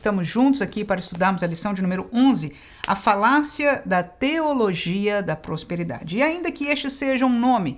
Estamos juntos aqui para estudarmos a lição de número 11, a falácia da teologia da prosperidade. E ainda que este seja um nome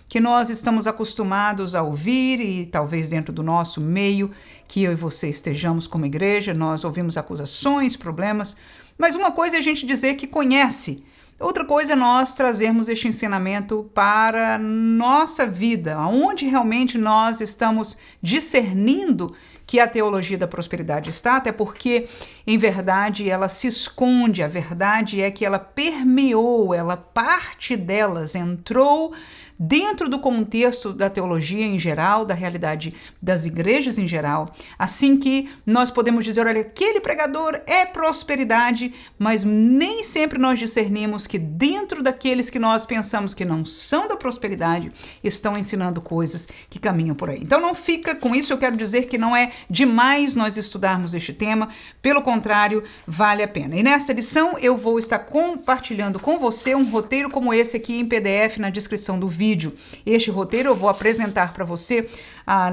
que nós estamos acostumados a ouvir e talvez dentro do nosso meio, que eu e você estejamos como igreja, nós ouvimos acusações, problemas, mas uma coisa é a gente dizer que conhece, outra coisa é nós trazermos este ensinamento para nossa vida, onde realmente nós estamos discernindo que a teologia da prosperidade está, até porque, em verdade, ela se esconde, a verdade é que ela permeou, parte delas entrou dentro do contexto da teologia em geral, da realidade das igrejas em geral, assim que nós podemos dizer, olha, aquele pregador é prosperidade, mas nem sempre nós discernimos que dentro daqueles que nós pensamos que não são da prosperidade, estão ensinando coisas que caminham por aí. Então não fica com isso, eu quero dizer que não é demais nós estudarmos este tema, pelo contrário, vale a pena. E nessa lição eu vou estar compartilhando com você um roteiro como esse aqui em PDF na descrição do vídeo. Este roteiro eu vou apresentar para você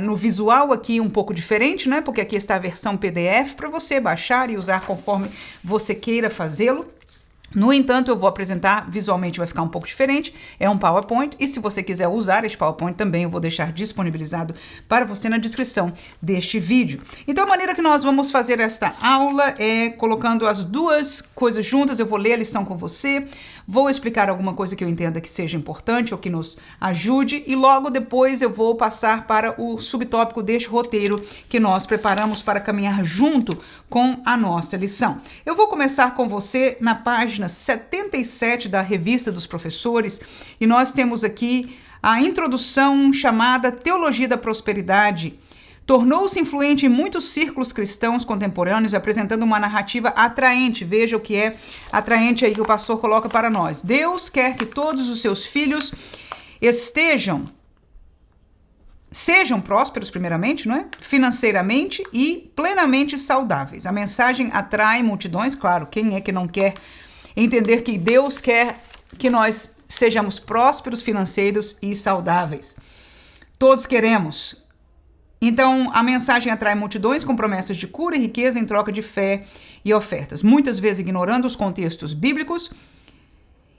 no visual aqui um pouco diferente, né? Porque aqui está a versão PDF para você baixar e usar conforme você queira fazê-lo. No entanto, eu vou apresentar, visualmente vai ficar um pouco diferente, é um PowerPoint, e se você quiser usar este PowerPoint também eu vou deixar disponibilizado para você na descrição deste vídeo. Então a maneira que nós vamos fazer esta aula é colocando as duas coisas juntas, eu vou ler a lição com você, vou explicar alguma coisa que eu entenda que seja importante ou que nos ajude, e logo depois eu vou passar para o subtópico deste roteiro que nós preparamos para caminhar junto com a nossa lição. Eu vou começar com você na página 77 da Revista dos Professores, e nós temos aqui a introdução chamada Teologia da Prosperidade. Tornou-se influente em muitos círculos cristãos contemporâneos, apresentando uma narrativa atraente. Veja o que é atraente aí que o pastor coloca para nós. Deus quer que todos os seus filhos sejam prósperos primeiramente, não é? Financeiramente e plenamente saudáveis. A mensagem atrai multidões, claro, quem é que não quer entender que Deus quer que nós sejamos prósperos, financeiros e saudáveis. Todos queremos. Então, a mensagem atrai multidões com promessas de cura e riqueza em troca de fé e ofertas, muitas vezes ignorando os contextos bíblicos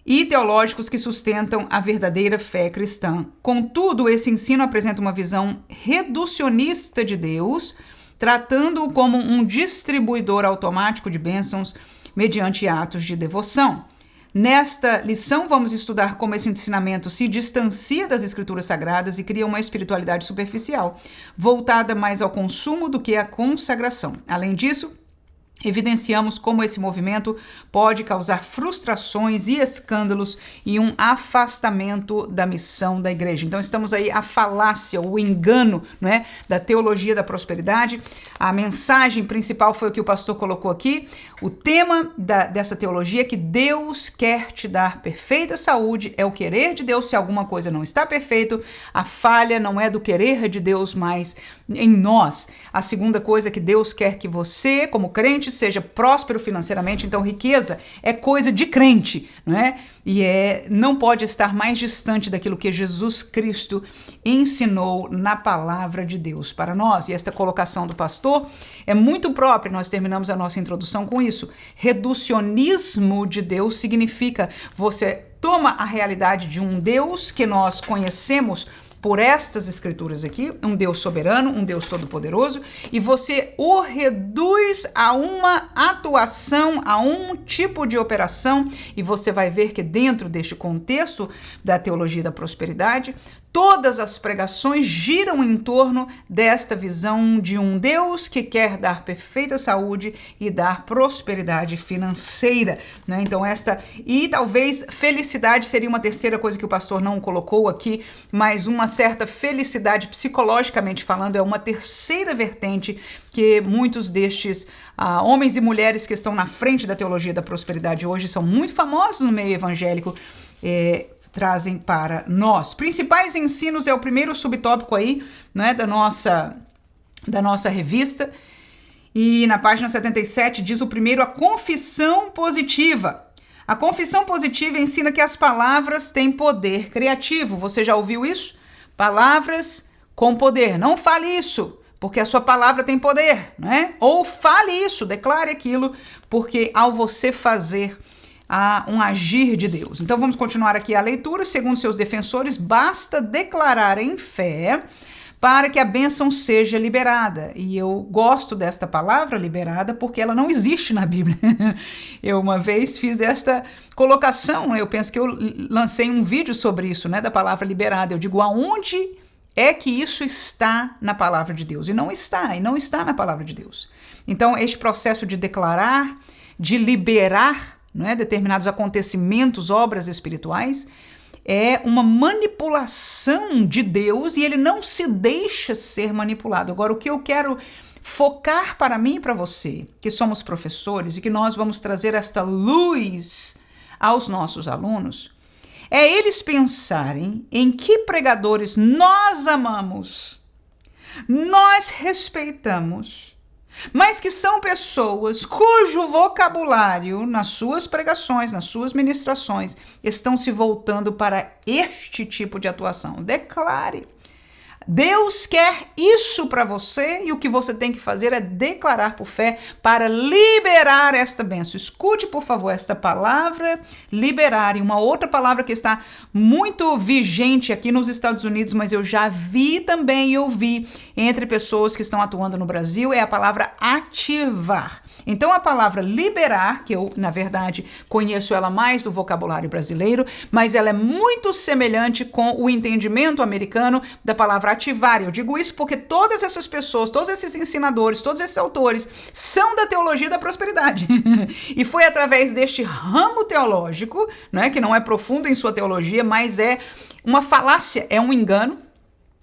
e teológicos que sustentam a verdadeira fé cristã. Contudo, esse ensino apresenta uma visão reducionista de Deus, tratando-o como um distribuidor automático de bênçãos mediante atos de devoção. Nesta lição, vamos estudar como esse ensinamento se distancia das escrituras sagradas e cria uma espiritualidade superficial, voltada mais ao consumo do que à consagração. Além disso, evidenciamos como esse movimento pode causar frustrações e escândalos e um afastamento da missão da igreja. Então estamos aí a falácia, o engano, né, da teologia da prosperidade. A mensagem principal foi o que o pastor colocou aqui. O tema dessa teologia é que Deus quer te dar perfeita saúde, é o querer de Deus. Se alguma coisa não está perfeito, a falha não é do querer de Deus, mas em nós. A segunda coisa é que Deus quer que você, como crente, seja próspero financeiramente. Então riqueza é coisa de crente, não é? E não pode estar mais distante daquilo que Jesus Cristo ensinou na palavra de Deus para nós. E esta colocação do pastor é muito própria, nós terminamos a nossa introdução com isso. Reducionismo de Deus significa você toma a realidade de um Deus que nós conhecemos por estas escrituras aqui, um Deus soberano, um Deus todo-poderoso, e você o reduz a uma atuação, a um tipo de operação, e você vai ver que dentro deste contexto da teologia da prosperidade, todas as pregações giram em torno desta visão de um Deus que quer dar perfeita saúde e dar prosperidade financeira, né? Então e talvez felicidade seria uma terceira coisa que o pastor não colocou aqui, mas uma certa felicidade psicologicamente falando é uma terceira vertente que muitos destes homens e mulheres que estão na frente da teologia da prosperidade hoje são muito famosos no meio evangélico, trazem para nós. Principais ensinos é o primeiro subtópico aí, né, da nossa revista. E na página 77 diz o primeiro, a confissão positiva. A confissão positiva ensina que as palavras têm poder criativo. Você já ouviu isso? Palavras com poder. Não fale isso. porque a sua palavra tem poder, né? Ou fale isso, declare aquilo, porque ao você fazer, há um agir de Deus. Então vamos continuar aqui a leitura. Segundo seus defensores, basta declarar em fé para que a bênção seja liberada. E eu gosto desta palavra liberada porque ela não existe na Bíblia. Eu uma vez fiz esta colocação, eu penso que eu lancei um vídeo sobre isso, né, da palavra liberada. Eu digo, aonde é que isso está na palavra de Deus? E não está na palavra de Deus. Então, este processo de declarar, de liberar, né, determinados acontecimentos, obras espirituais, é uma manipulação de Deus e ele não se deixa ser manipulado. Agora, o que eu quero focar para mim e para você, que somos professores e que nós vamos trazer esta luz aos nossos alunos, é eles pensarem em que pregadores nós amamos, nós respeitamos, mas que são pessoas cujo vocabulário nas suas pregações, nas suas ministrações, estão se voltando para este tipo de atuação. Declare. Deus quer isso para você e o que você tem que fazer é declarar por fé para liberar esta bênção. Escute, por favor, esta palavra, liberar, e uma outra palavra que está muito vigente aqui nos Estados Unidos, mas eu já vi também e ouvi entre pessoas que estão atuando no Brasil, é a palavra ativar. Então, a palavra liberar, que eu, na verdade, conheço ela mais do vocabulário brasileiro, mas ela é muito semelhante com o entendimento americano da palavra ativar. Eu digo isso porque todas essas pessoas, todos esses ensinadores, todos esses autores são da teologia da prosperidade. E foi através deste ramo teológico, né, que não é profundo em sua teologia, mas é uma falácia, é um engano.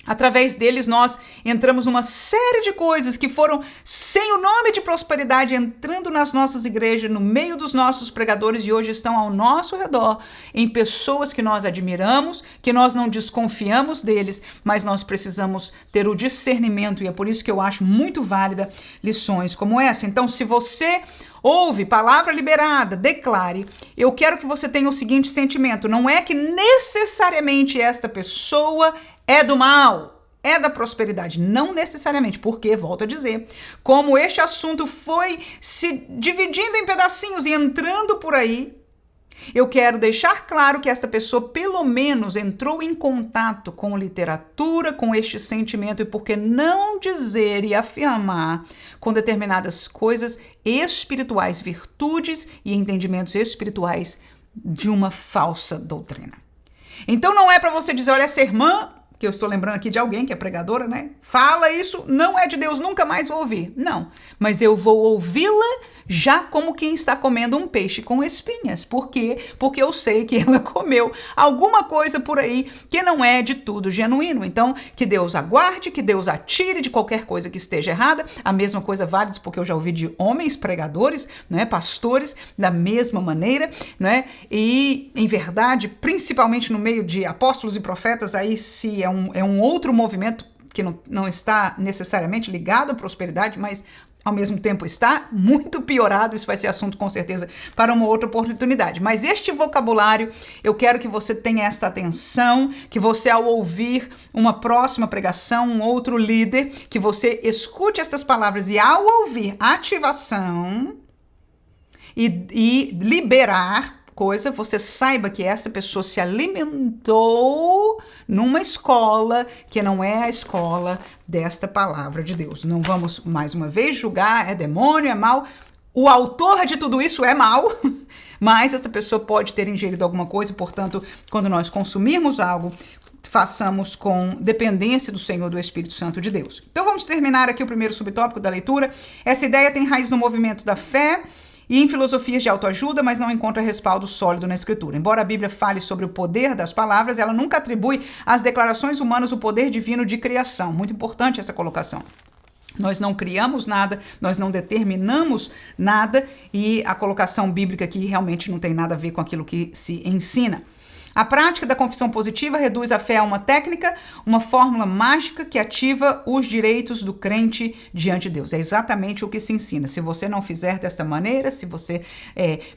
Através deles nós entramos numa série de coisas que foram sem o nome de prosperidade entrando nas nossas igrejas, no meio dos nossos pregadores e hoje estão ao nosso redor, em pessoas que nós admiramos, que nós não desconfiamos deles, mas nós precisamos ter o discernimento e é por isso que eu acho muito válida lições como essa. Então, se você ouve palavra liberada, declare. Eu quero que você tenha o seguinte sentimento, não é que necessariamente esta pessoa é do mal, é da prosperidade, não necessariamente, porque, volto a dizer, como este assunto foi se dividindo em pedacinhos e entrando por aí, eu quero deixar claro que esta pessoa pelo menos entrou em contato com literatura, com este sentimento, e por que não dizer e afirmar com determinadas coisas espirituais, virtudes e entendimentos espirituais de uma falsa doutrina. Então não é para você dizer, olha, essa irmã, que eu estou lembrando aqui de alguém que é pregadora, né? Fala isso, não é de Deus, nunca mais vou ouvir. Não, mas eu vou ouvi-la já como quem está comendo um peixe com espinhas. Por quê? Porque eu sei que ela comeu alguma coisa por aí que não é de tudo genuíno. Então, que Deus aguarde, que Deus atire de qualquer coisa que esteja errada. A mesma coisa vale, porque eu já ouvi de homens pregadores, né, pastores, da mesma maneira, né? E, em verdade, principalmente no meio de apóstolos e profetas, aí se é um outro movimento que não está necessariamente ligado à prosperidade, mas ao mesmo tempo está muito piorado, isso vai ser assunto com certeza para uma outra oportunidade. Mas este vocabulário, eu quero que você tenha esta atenção, que você ao ouvir uma próxima pregação, um outro líder, que você escute estas palavras e ao ouvir ativação e liberar coisa, você saiba que essa pessoa se alimentou numa escola que não é a escola desta palavra de Deus. Não vamos mais uma vez julgar, é demônio, é mal. O autor de tudo isso é mal, mas essa pessoa pode ter ingerido alguma coisa, portanto, quando nós consumirmos algo, façamos com dependência do Senhor, do Espírito Santo de Deus. Então vamos terminar aqui o primeiro subtópico da leitura. Essa ideia tem raiz no movimento da fé e em filosofias de autoajuda, mas não encontra respaldo sólido na Escritura. Embora a Bíblia fale sobre o poder das palavras, ela nunca atribui às declarações humanas o poder divino de criação. Muito importante essa colocação. Nós não criamos nada, nós não determinamos nada e a colocação bíblica aqui realmente não tem nada a ver com aquilo que se ensina. A prática da confissão positiva reduz a fé a uma técnica, uma fórmula mágica que ativa os direitos do crente diante de Deus. É exatamente o que se ensina. Se você não fizer desta maneira, se você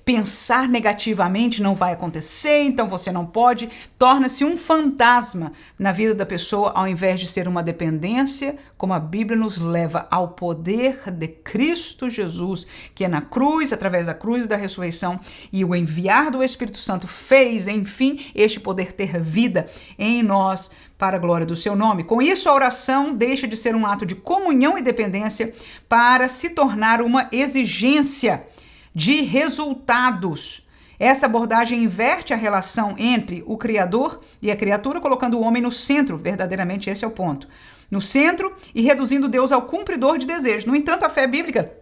pensar negativamente, não vai acontecer, então você não pode. Torna-se um fantasma na vida da pessoa, ao invés de ser uma dependência, como a Bíblia nos leva ao poder de Cristo Jesus, que é na cruz, através da cruz e da ressurreição, e o enviar do Espírito Santo fez, enfim, este poder ter vida em nós para a glória do seu nome. Com isso, a oração deixa de ser um ato de comunhão e dependência para se tornar uma exigência de resultados. Essa abordagem inverte a relação entre o Criador e a criatura, colocando o homem no centro, verdadeiramente esse é o ponto, no centro, e reduzindo Deus ao cumpridor de desejos. No entanto, a fé bíblica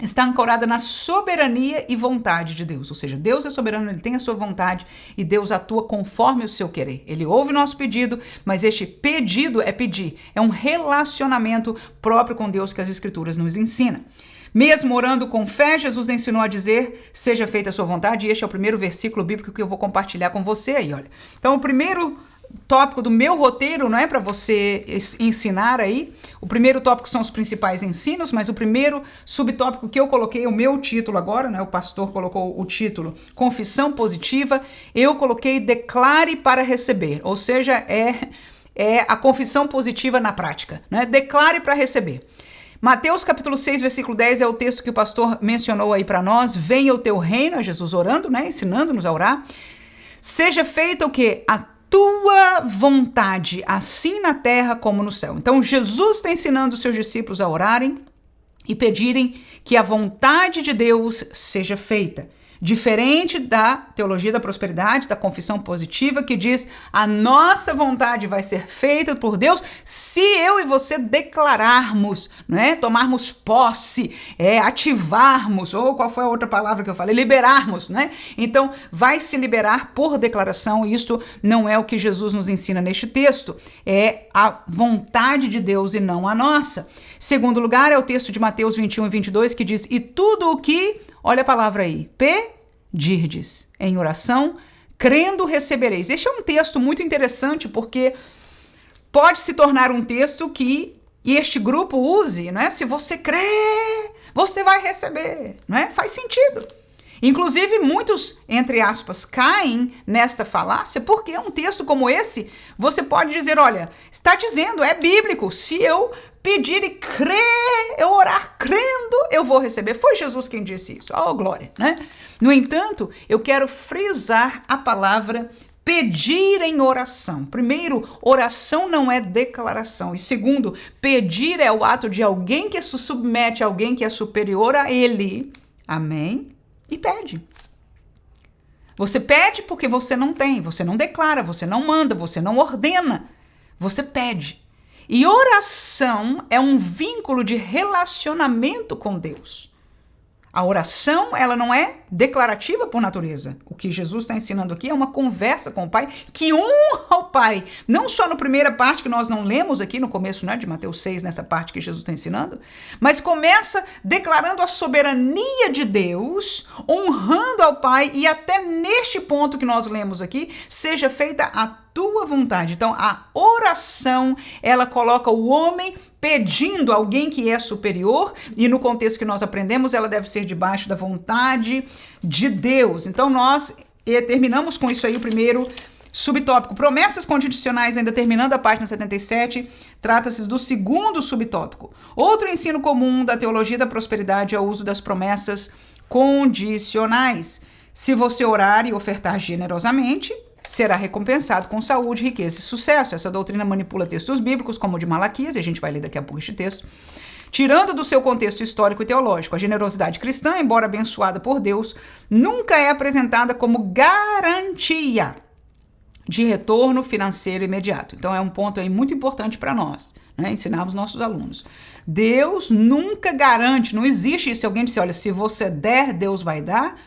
está ancorada na soberania e vontade de Deus, ou seja, Deus é soberano, ele tem a sua vontade e Deus atua conforme o seu querer. Ele ouve o nosso pedido, mas este pedido é pedir, é um relacionamento próprio com Deus que as Escrituras nos ensinam. Mesmo orando com fé, Jesus ensinou a dizer, seja feita a sua vontade, e este é o primeiro versículo bíblico que eu vou compartilhar com você aí, olha. Então, o primeiro tópico do meu roteiro, não é para você ensinar aí, o primeiro tópico são os principais ensinos, mas o primeiro subtópico que eu coloquei, o meu título agora, né, o pastor colocou o título Confissão Positiva, eu coloquei declare para receber, ou seja, é a confissão positiva na prática, né? Declare para receber. Mateus capítulo 6, versículo 10 é o texto que o pastor mencionou aí para nós. Venha o teu reino, é Jesus orando, né? Ensinando-nos a orar. Seja feita o quê? A tua vontade, assim na terra como no céu. Então, Jesus está ensinando os seus discípulos a orarem e pedirem que a vontade de Deus seja feita. Diferente da teologia da prosperidade, da confissão positiva, que diz a nossa vontade vai ser feita por Deus se eu e você declararmos, né? Tomarmos posse, ativarmos, ou qual foi a outra palavra que eu falei? Liberarmos, né? Então, vai se liberar por declaração, e isso não é o que Jesus nos ensina neste texto, é a vontade de Deus e não a nossa. Segundo lugar, é o texto de Mateus 21 e 22, que diz, e tudo o que, olha a palavra aí, pedirdes em oração, crendo recebereis. Este é um texto muito interessante, porque pode se tornar um texto que este grupo use, né? Se você crê, você vai receber, né? Faz sentido. Inclusive, muitos, entre aspas, caem nesta falácia, porque um texto como esse, você pode dizer, olha, está dizendo, é bíblico, se eu pedir e crer, eu orar crendo, eu vou receber. Foi Jesus quem disse isso. Oh, glória, né? No entanto, eu quero frisar a palavra pedir em oração. Primeiro, oração não é declaração. E segundo, pedir é o ato de alguém que se submete a alguém que é superior a ele. Amém? E pede. Você pede porque você não tem, você não declara, você não manda, você não ordena. Você pede. E oração é um vínculo de relacionamento com Deus. A oração, ela não é declarativa por natureza. O que Jesus está ensinando aqui é uma conversa com o Pai que honra o Pai. Não só na primeira parte que nós não lemos aqui no começo, né, de Mateus 6, nessa parte que Jesus está ensinando, mas começa declarando a soberania de Deus, honrando ao Pai, e até neste ponto que nós lemos aqui, seja feita a tua vontade. Então, a oração, ela coloca o homem pedindo a alguém que é superior, e no contexto que nós aprendemos, ela deve ser debaixo da vontade de Deus. Então, nós terminamos com isso aí, o primeiro subtópico. Promessas condicionais, ainda terminando a página 77, trata-se do segundo subtópico. Outro ensino comum da teologia da prosperidade é o uso das promessas condicionais. Se você orar e ofertar generosamente, será recompensado com saúde, riqueza e sucesso. Essa doutrina manipula textos bíblicos, como o de Malaquias, e a gente vai ler daqui a pouco este texto, tirando do seu contexto histórico e teológico. A generosidade cristã, embora abençoada por Deus, nunca é apresentada como garantia de retorno financeiro imediato. Então é um ponto aí muito importante para nós, né? Ensinarmos nossos alunos. Deus nunca garante, não existe isso. Se alguém disser, olha, se você der, Deus vai dar,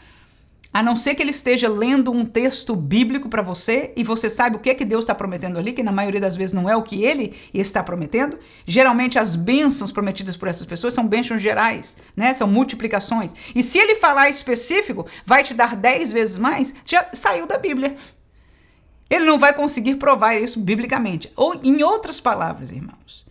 a não ser que ele esteja lendo um texto bíblico para você e você sabe o que Deus está prometendo ali, que na maioria das vezes não é o que ele está prometendo. Geralmente as bênçãos prometidas por essas pessoas são bênçãos gerais, né? São multiplicações. E se ele falar específico, vai te dar 10 vezes mais, já saiu da Bíblia. Ele não vai conseguir provar isso biblicamente. Ou, em outras palavras, irmãos,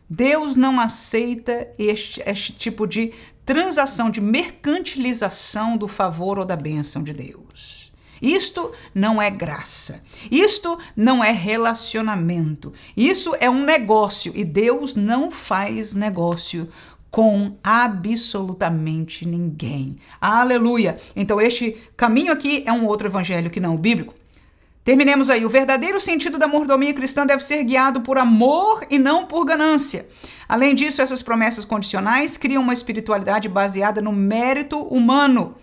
Deus não aceita este tipo de transação, de mercantilização do favor ou da bênção de Deus. Isto não é graça. Isto não é relacionamento. Isso é um negócio e Deus não faz negócio com absolutamente ninguém. Aleluia! Então este caminho aqui é um outro evangelho que não o bíblico. Terminemos aí. O verdadeiro sentido da mordomia cristã deve ser guiado por amor e não por ganância. Além disso, essas promessas condicionais criam uma espiritualidade baseada no mérito humano.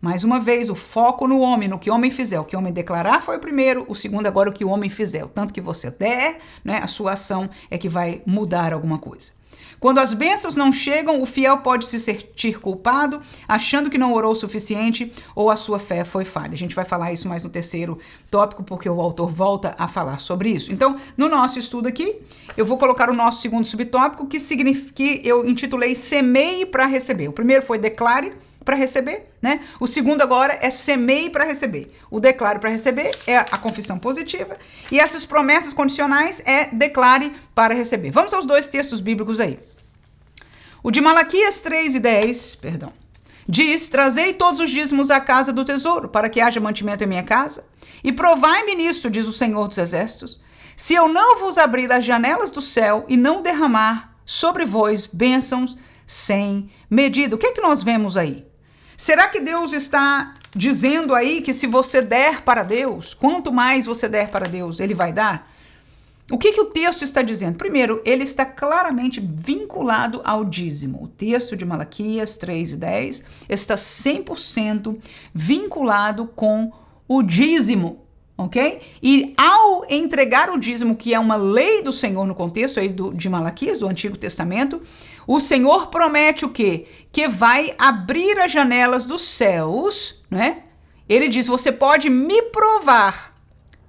Mais uma vez, o foco no homem, no que o homem fizer. O que o homem declarar foi o primeiro, o segundo agora o que o homem fizer. O tanto que você der, né, a sua ação é que vai mudar alguma coisa. Quando as bênçãos não chegam, o fiel pode se sentir culpado, achando que não orou o suficiente ou a sua fé foi falha. A gente vai falar isso mais no terceiro tópico, porque o autor volta a falar sobre isso. Então, no nosso estudo aqui, eu vou colocar o nosso segundo subtópico, que eu intitulei Semeie para receber. O primeiro foi declare para receber, né? O segundo agora é semeie para receber. O declare para receber é a confissão positiva e essas promessas condicionais é declare para receber. Vamos aos dois textos bíblicos aí. O de Malaquias 3:10, diz: trazei todos os dízimos à casa do tesouro, para que haja mantimento em minha casa, e provai-me nisto, diz o Senhor dos Exércitos, se eu não vos abrir as janelas do céu e não derramar sobre vós bênçãos sem medida. O que é que nós vemos aí? Será que Deus está dizendo aí que se você der para Deus, quanto mais você der para Deus, Ele vai dar? O que o texto está dizendo? Primeiro, ele está claramente vinculado ao dízimo. O texto de Malaquias 3:10 está 100% vinculado com o dízimo, ok? E ao entregar o dízimo, que é uma lei do Senhor no contexto aí de Malaquias, do Antigo Testamento, o Senhor promete o quê? Que vai abrir as janelas dos céus, né? Ele diz, você pode me provar.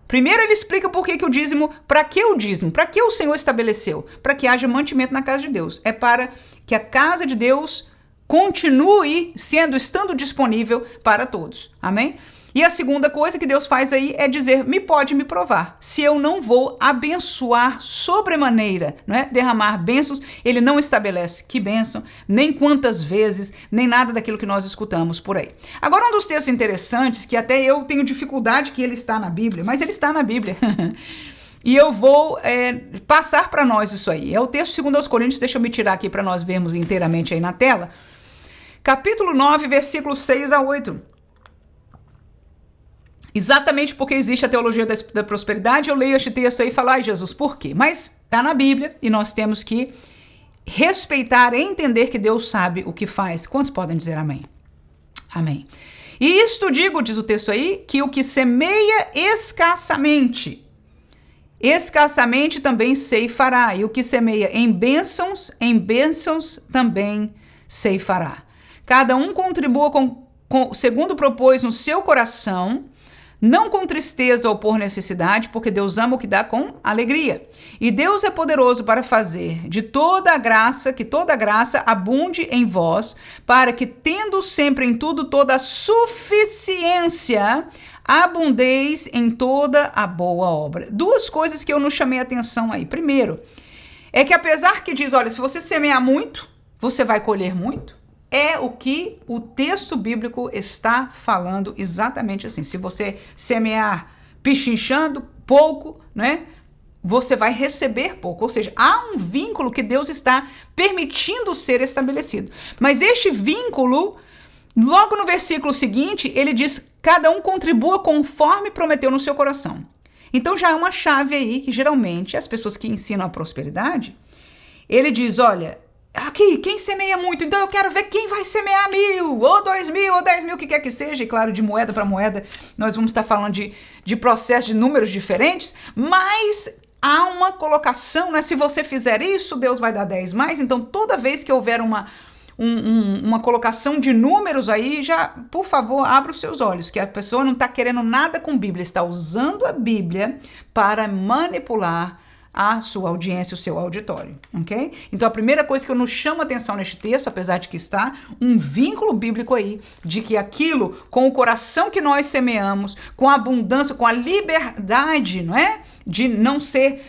Primeiro ele explica por que o dízimo, para que o dízimo? Para que o Senhor estabeleceu? Para que haja mantimento na casa de Deus. É para que a casa de Deus continue estando disponível para todos. Amém? E a segunda coisa que Deus faz aí é dizer, pode me provar. Se eu não vou abençoar sobremaneira, não é? Derramar bênçãos, ele não estabelece que bênção, nem quantas vezes, nem nada daquilo que nós escutamos por aí. Agora, um dos textos interessantes, que até eu tenho dificuldade que ele está na Bíblia, mas ele está na Bíblia. E eu vou passar para nós isso aí. É o texto 2 Coríntios, deixa eu me tirar aqui para nós vermos inteiramente aí na tela. Capítulo 9, versículos 6-8. Exatamente porque existe a teologia da prosperidade, eu leio este texto aí e falo, Jesus, por quê? Mas está na Bíblia e nós temos que respeitar e entender que Deus sabe o que faz. Quantos podem dizer amém? Amém. E isto digo, diz o texto aí, que o que semeia escassamente também ceifará. E o que semeia em bênçãos também ceifará. Cada um contribua segundo propôs no seu coração, não com tristeza ou por necessidade, porque Deus ama o que dá com alegria. E Deus é poderoso para fazer de toda a graça, que toda a graça abunde em vós, para que, tendo sempre em tudo toda a suficiência, abundeis em toda a boa obra. Duas coisas que eu não chamei atenção aí. Primeiro, é que apesar que diz, olha, se você semear muito, você vai colher muito. É o que o texto bíblico está falando exatamente assim. Se você semear pichinchando pouco, né, você vai receber pouco. Ou seja, há um vínculo que Deus está permitindo ser estabelecido. Mas este vínculo, logo no versículo seguinte, ele diz, cada um contribua conforme prometeu no seu coração. Então já é uma chave aí que geralmente as pessoas que ensinam a prosperidade, ele diz, olha, aqui, quem semeia muito, então eu quero ver quem vai semear 1.000, ou 2.000, ou 10.000, o que quer que seja, e claro, de moeda para moeda, nós vamos estar falando de processo de números diferentes, mas há uma colocação, né? Se você fizer isso, Deus vai dar 10 mais, então toda vez que houver uma colocação de números aí, já, por favor, abra os seus olhos, que a pessoa não está querendo nada com Bíblia, está usando a Bíblia para manipular a sua audiência, o seu auditório, ok? Então a primeira coisa que eu nos chamo a atenção neste texto, apesar de que está um vínculo bíblico aí, de que aquilo com o coração que nós semeamos, com a abundância, com a liberdade, não é? De não ser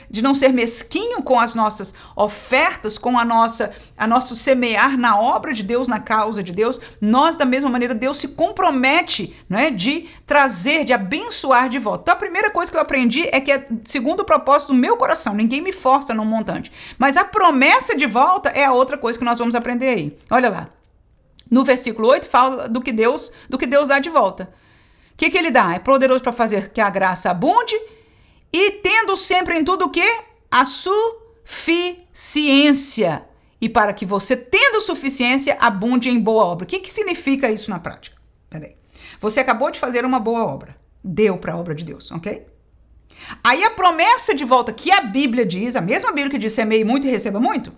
mesquinho com as nossas ofertas, com a nosso semear na obra de Deus, na causa de Deus, nós da mesma maneira, Deus se compromete, não é? De trazer, de abençoar de volta. Então a primeira coisa que eu aprendi é que é segundo o propósito do meu coração, ninguém me força num montante, mas a promessa de volta é a outra coisa que nós vamos aprender aí. Olha lá, no versículo 8 fala do que Deus dá de volta. O que ele dá? É poderoso para fazer que a graça abunde, e tendo sempre em tudo o quê? A suficiência. E para que você, tendo suficiência, abunde em boa obra. O que significa isso na prática? Peraí. Você acabou de fazer uma boa obra. Deu para a obra de Deus, ok? Aí a promessa de volta que a Bíblia diz, a mesma Bíblia que diz semeie muito e receba muito,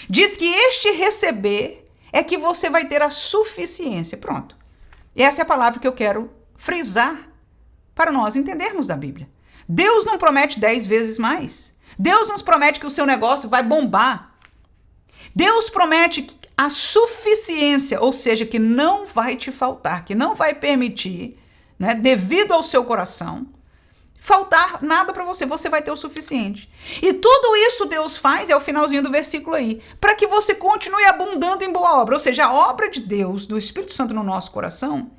diz que este receber é que você vai ter a suficiência. Pronto. Essa é a palavra que eu quero frisar para nós entendermos da Bíblia. Deus não promete 10 vezes mais. Deus nos promete que o seu negócio vai bombar. Deus promete a suficiência, ou seja, que não vai te faltar, que não vai permitir, né, devido ao seu coração, faltar nada para você. Você vai ter o suficiente. E tudo isso Deus faz, é o finalzinho do versículo aí, para que você continue abundando em boa obra. Ou seja, a obra de Deus, do Espírito Santo no nosso coração,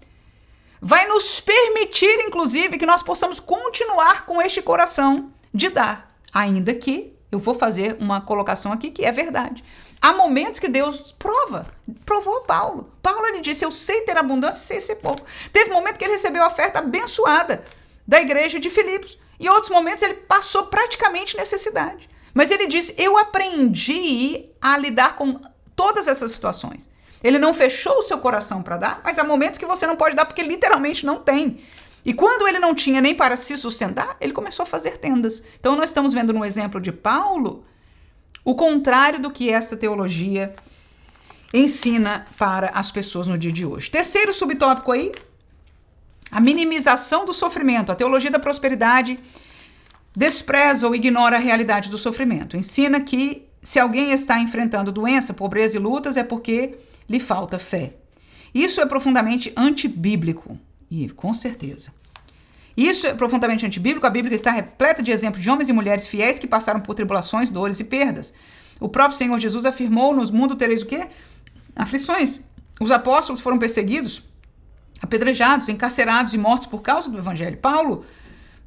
vai nos permitir, inclusive, que nós possamos continuar com este coração de dar. Ainda que, eu vou fazer uma colocação aqui que é verdade. Há momentos que Deus provou Paulo. Paulo, ele disse, eu sei ter abundância e sei ser pouco. Teve momento que ele recebeu a oferta abençoada da igreja de Filipos. E em outros momentos ele passou praticamente necessidade. Mas ele disse, eu aprendi a lidar com todas essas situações. Ele não fechou o seu coração para dar, mas há momentos que você não pode dar porque literalmente não tem. E quando ele não tinha nem para se sustentar, ele começou a fazer tendas. Então nós estamos vendo no exemplo de Paulo o contrário do que essa teologia ensina para as pessoas no dia de hoje. Terceiro subtópico aí, a minimização do sofrimento. A teologia da prosperidade despreza ou ignora a realidade do sofrimento. Ensina que se alguém está enfrentando doença, pobreza e lutas é porque lhe falta fé. Isso é profundamente antibíblico, e com certeza. Isso é profundamente antibíblico. A Bíblia está repleta de exemplos de homens e mulheres fiéis que passaram por tribulações, dores e perdas. O próprio Senhor Jesus afirmou, nos mundo tereis o quê? Aflições. Os apóstolos foram perseguidos, apedrejados, encarcerados e mortos por causa do evangelho. Paulo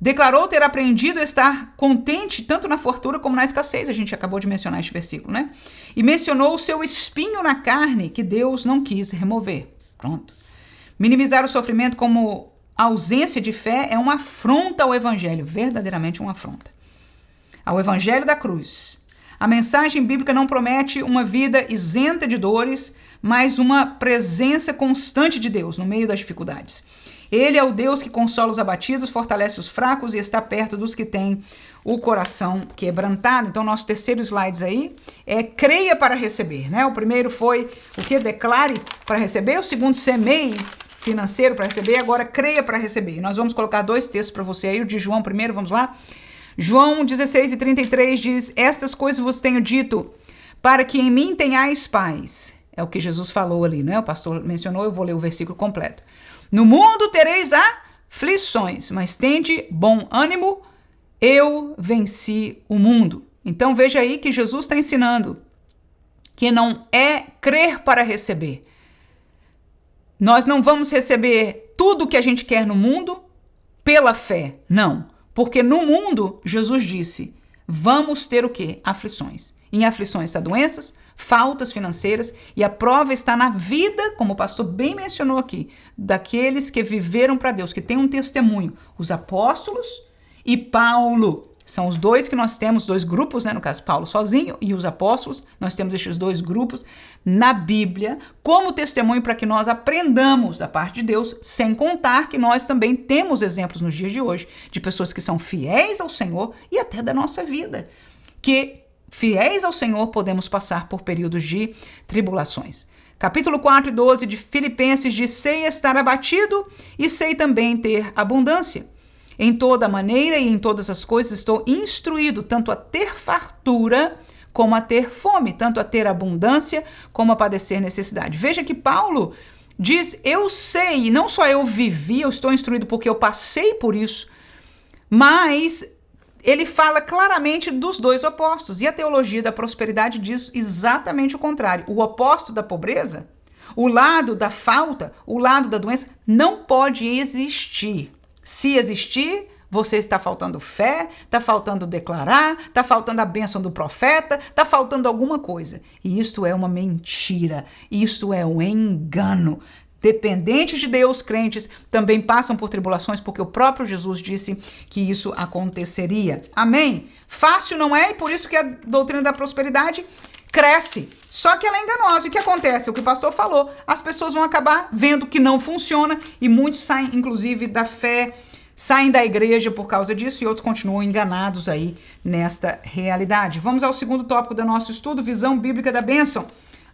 declarou ter aprendido a estar contente tanto na fartura como na escassez. A gente acabou de mencionar este versículo, né? E mencionou o seu espinho na carne que Deus não quis remover. Pronto. Minimizar o sofrimento como ausência de fé é uma afronta ao evangelho, verdadeiramente uma afronta ao evangelho da cruz. A mensagem bíblica não promete uma vida isenta de dores, mas uma presença constante de Deus no meio das dificuldades. Ele é o Deus que consola os abatidos, fortalece os fracos e está perto dos que têm o coração quebrantado. Então, nosso terceiro slide aí é creia para receber, né? O primeiro foi o que? Declare para receber. O segundo, semeie financeiro para receber. Agora, creia para receber. E nós vamos colocar dois textos para você aí. O de João primeiro, vamos lá. João 16:33 diz, estas coisas vos tenho dito para que em mim tenhais paz. É o que Jesus falou ali, né? O pastor mencionou, eu vou ler o versículo completo. No mundo tereis aflições, mas tende bom ânimo, eu venci o mundo. Então veja aí que Jesus está ensinando que não é crer para receber. Nós não vamos receber tudo o que a gente quer no mundo pela fé, não. Porque no mundo, Jesus disse, vamos ter o quê? Aflições. Em aflições está doenças, faltas financeiras, e a prova está na vida, como o pastor bem mencionou aqui, daqueles que viveram para Deus, que têm um testemunho. Os apóstolos e Paulo são os dois que nós temos, dois grupos, né? No caso, Paulo sozinho e os apóstolos, nós temos estes dois grupos na Bíblia como testemunho para que nós aprendamos da parte de Deus, sem contar que nós também temos exemplos nos dias de hoje de pessoas que são fiéis ao Senhor e até da nossa vida, que fiéis ao Senhor podemos passar por períodos de tribulações. Capítulo 4 e 12 de Filipenses diz, sei estar abatido e sei também ter abundância. Em toda maneira e em todas as coisas estou instruído, tanto a ter fartura como a ter fome, tanto a ter abundância como a padecer necessidade. Veja que Paulo diz, eu sei, e não só eu vivi, eu estou instruído porque eu passei por isso, mas ele fala claramente dos dois opostos. E a teologia da prosperidade diz exatamente o contrário. O oposto da pobreza, o lado da falta, o lado da doença, não pode existir. Se existir, você está faltando fé, está faltando declarar, está faltando a bênção do profeta, está faltando alguma coisa. E isto é uma mentira, isto é um engano. Dependentes de Deus, crentes, também passam por tribulações, porque o próprio Jesus disse que isso aconteceria. Amém? Fácil não é, e por isso que a doutrina da prosperidade cresce. Só que ela é enganosa. E o que acontece? O que o pastor falou. As pessoas vão acabar vendo que não funciona, e muitos saem, inclusive, da fé, saem da igreja por causa disso, e outros continuam enganados aí nesta realidade. Vamos ao segundo tópico do nosso estudo, visão bíblica da bênção.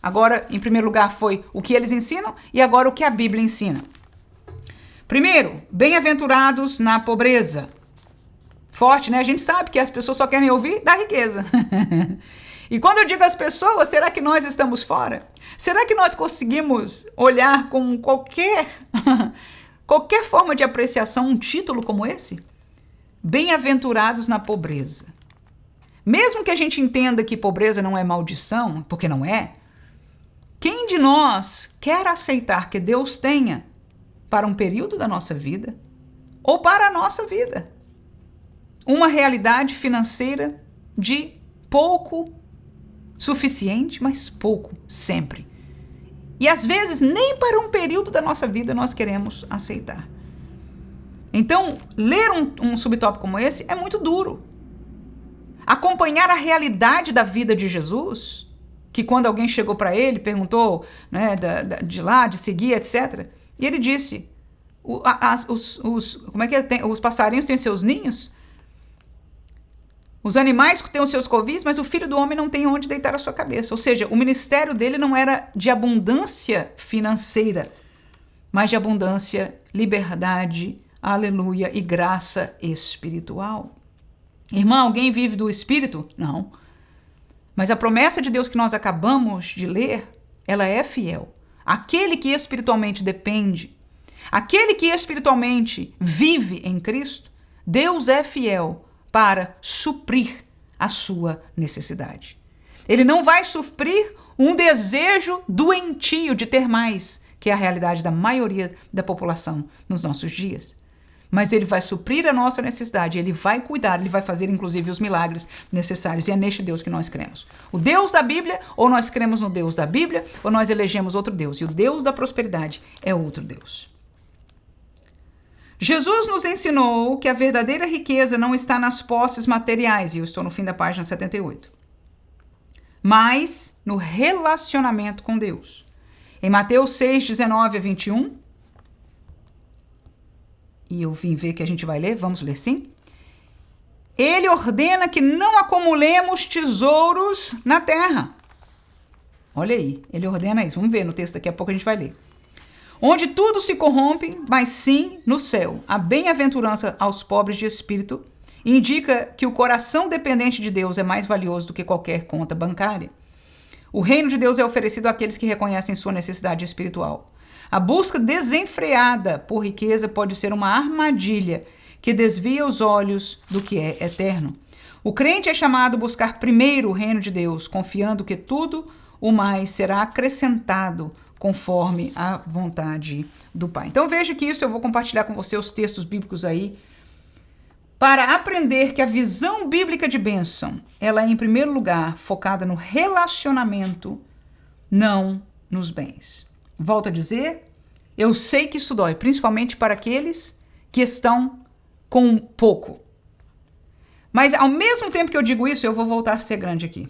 Agora, em primeiro lugar, foi o que eles ensinam, e agora o que a Bíblia ensina. Primeiro, bem-aventurados na pobreza. Forte, né? A gente sabe que as pessoas só querem ouvir da riqueza. E quando eu digo às pessoas, será que nós estamos fora? Será que nós conseguimos olhar com qualquer forma de apreciação um título como esse? Bem-aventurados na pobreza. Mesmo que a gente entenda que pobreza não é maldição, porque não é, quem de nós quer aceitar que Deus tenha para um período da nossa vida ou para a nossa vida uma realidade financeira de pouco suficiente, mas pouco sempre? E às vezes nem para um período da nossa vida nós queremos aceitar. Então, ler um subtópico como esse é muito duro. Acompanhar a realidade da vida de Jesus, que quando alguém chegou para ele, perguntou, né, de seguir, etc., e ele disse, os passarinhos têm seus ninhos, os animais têm os seus covis, mas o filho do homem não tem onde deitar a sua cabeça. Ou seja, o ministério dele não era de abundância financeira, mas de abundância, liberdade, aleluia, e graça espiritual. Irmão, alguém vive do Espírito? Não. Mas a promessa de Deus que nós acabamos de ler, ela é fiel. Aquele que espiritualmente depende, aquele que espiritualmente vive em Cristo, Deus é fiel para suprir a sua necessidade. Ele não vai suprir um desejo doentio de ter mais, que é a realidade da maioria da população nos nossos dias. Mas ele vai suprir a nossa necessidade, ele vai cuidar, ele vai fazer inclusive os milagres necessários. E é neste Deus que nós cremos. O Deus da Bíblia, ou nós cremos no Deus da Bíblia, ou nós elegemos outro Deus. E o Deus da prosperidade é outro Deus. Jesus nos ensinou que a verdadeira riqueza não está nas posses materiais, e eu estou no fim da página 78, mas no relacionamento com Deus. Em Mateus 6, 19 a 21, e eu vim ver que a gente vai ler, vamos ler sim? Ele ordena que não acumulemos tesouros na terra. Olha aí, ele ordena isso. Vamos ver no texto, daqui a pouco a gente vai ler. Onde tudo se corrompe, mas sim no céu. A bem-aventurança aos pobres de espírito indica que o coração dependente de Deus é mais valioso do que qualquer conta bancária. O reino de Deus é oferecido àqueles que reconhecem sua necessidade espiritual. A busca desenfreada por riqueza pode ser uma armadilha que desvia os olhos do que é eterno. O crente é chamado a buscar primeiro o reino de Deus, confiando que tudo o mais será acrescentado conforme a vontade do Pai. Então veja que isso eu vou compartilhar com você os textos bíblicos aí, para aprender que a visão bíblica de bênção, ela é em primeiro lugar focada no relacionamento, não nos bens. Volto a dizer, eu sei que isso dói, principalmente para aqueles que estão com pouco. Mas ao mesmo tempo que eu digo isso, eu vou voltar a ser grande aqui.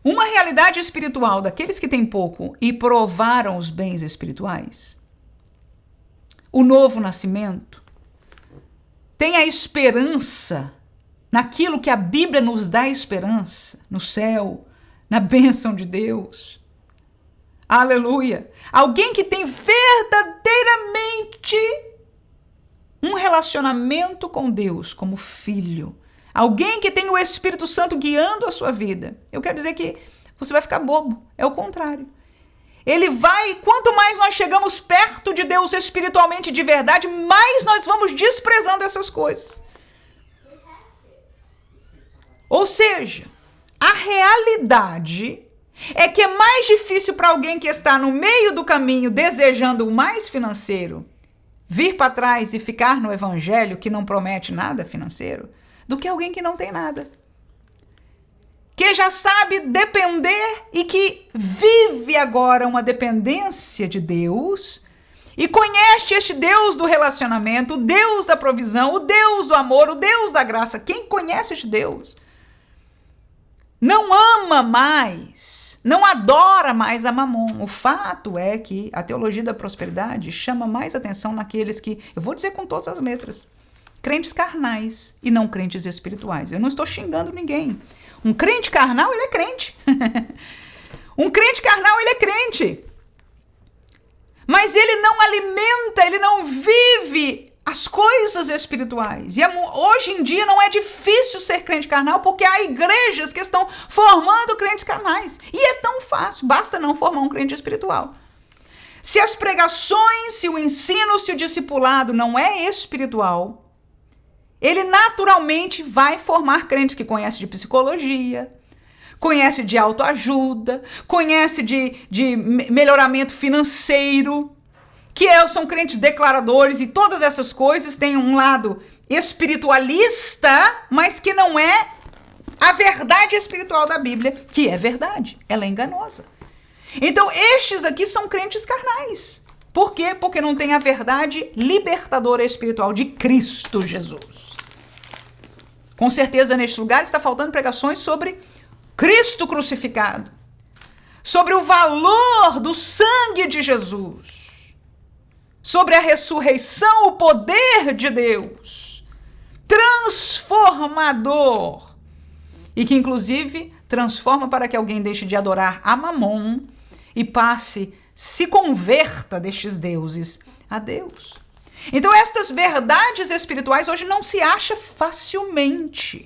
Uma realidade espiritual daqueles que têm pouco e provaram os bens espirituais, o novo nascimento, tem a esperança naquilo que a Bíblia nos dá esperança, no céu, na bênção de Deus. Aleluia! Alguém que tem verdadeiramente um relacionamento com Deus como filho, alguém que tem o Espírito Santo guiando a sua vida, eu quero dizer que você vai ficar bobo. É o contrário. Quanto mais nós chegamos perto de Deus espiritualmente de verdade, mais nós vamos desprezando essas coisas. Ou seja, a realidade é que é mais difícil para alguém que está no meio do caminho desejando o mais financeiro vir para trás e ficar no evangelho que não promete nada financeiro do que alguém que não tem nada. Que já sabe depender e que vive agora uma dependência de Deus e conhece este Deus do relacionamento, o Deus da provisão, o Deus do amor, o Deus da graça. Quem conhece este Deus não ama mais, não adora mais a Mamon. O fato é que a teologia da prosperidade chama mais atenção naqueles que, eu vou dizer com todas as letras, crentes carnais e não crentes espirituais. Eu não estou xingando ninguém. Um crente carnal, ele é crente. Um crente carnal, ele é crente. Mas ele não alimenta, ele não vive as coisas espirituais. E hoje em dia não é difícil ser crente carnal porque há igrejas que estão formando crentes carnais. E é tão fácil, basta não formar um crente espiritual. Se as pregações, se o ensino, se o discipulado não é espiritual, ele naturalmente vai formar crentes que conhecem de psicologia, conhece de autoajuda, conhece de melhoramento financeiro, que são crentes declaradores e todas essas coisas têm um lado espiritualista, mas que não é a verdade espiritual da Bíblia, que é verdade, ela é enganosa. Então estes aqui são crentes carnais. Por quê? Porque não tem a verdade libertadora espiritual de Cristo Jesus. Com certeza neste lugar está faltando pregações sobre Cristo crucificado, sobre o valor do sangue de Jesus, sobre a ressurreição, o poder de Deus, transformador, e que inclusive transforma para que alguém deixe de adorar a Mamon e se converta destes deuses a Deus. Então estas verdades espirituais hoje não se acham facilmente.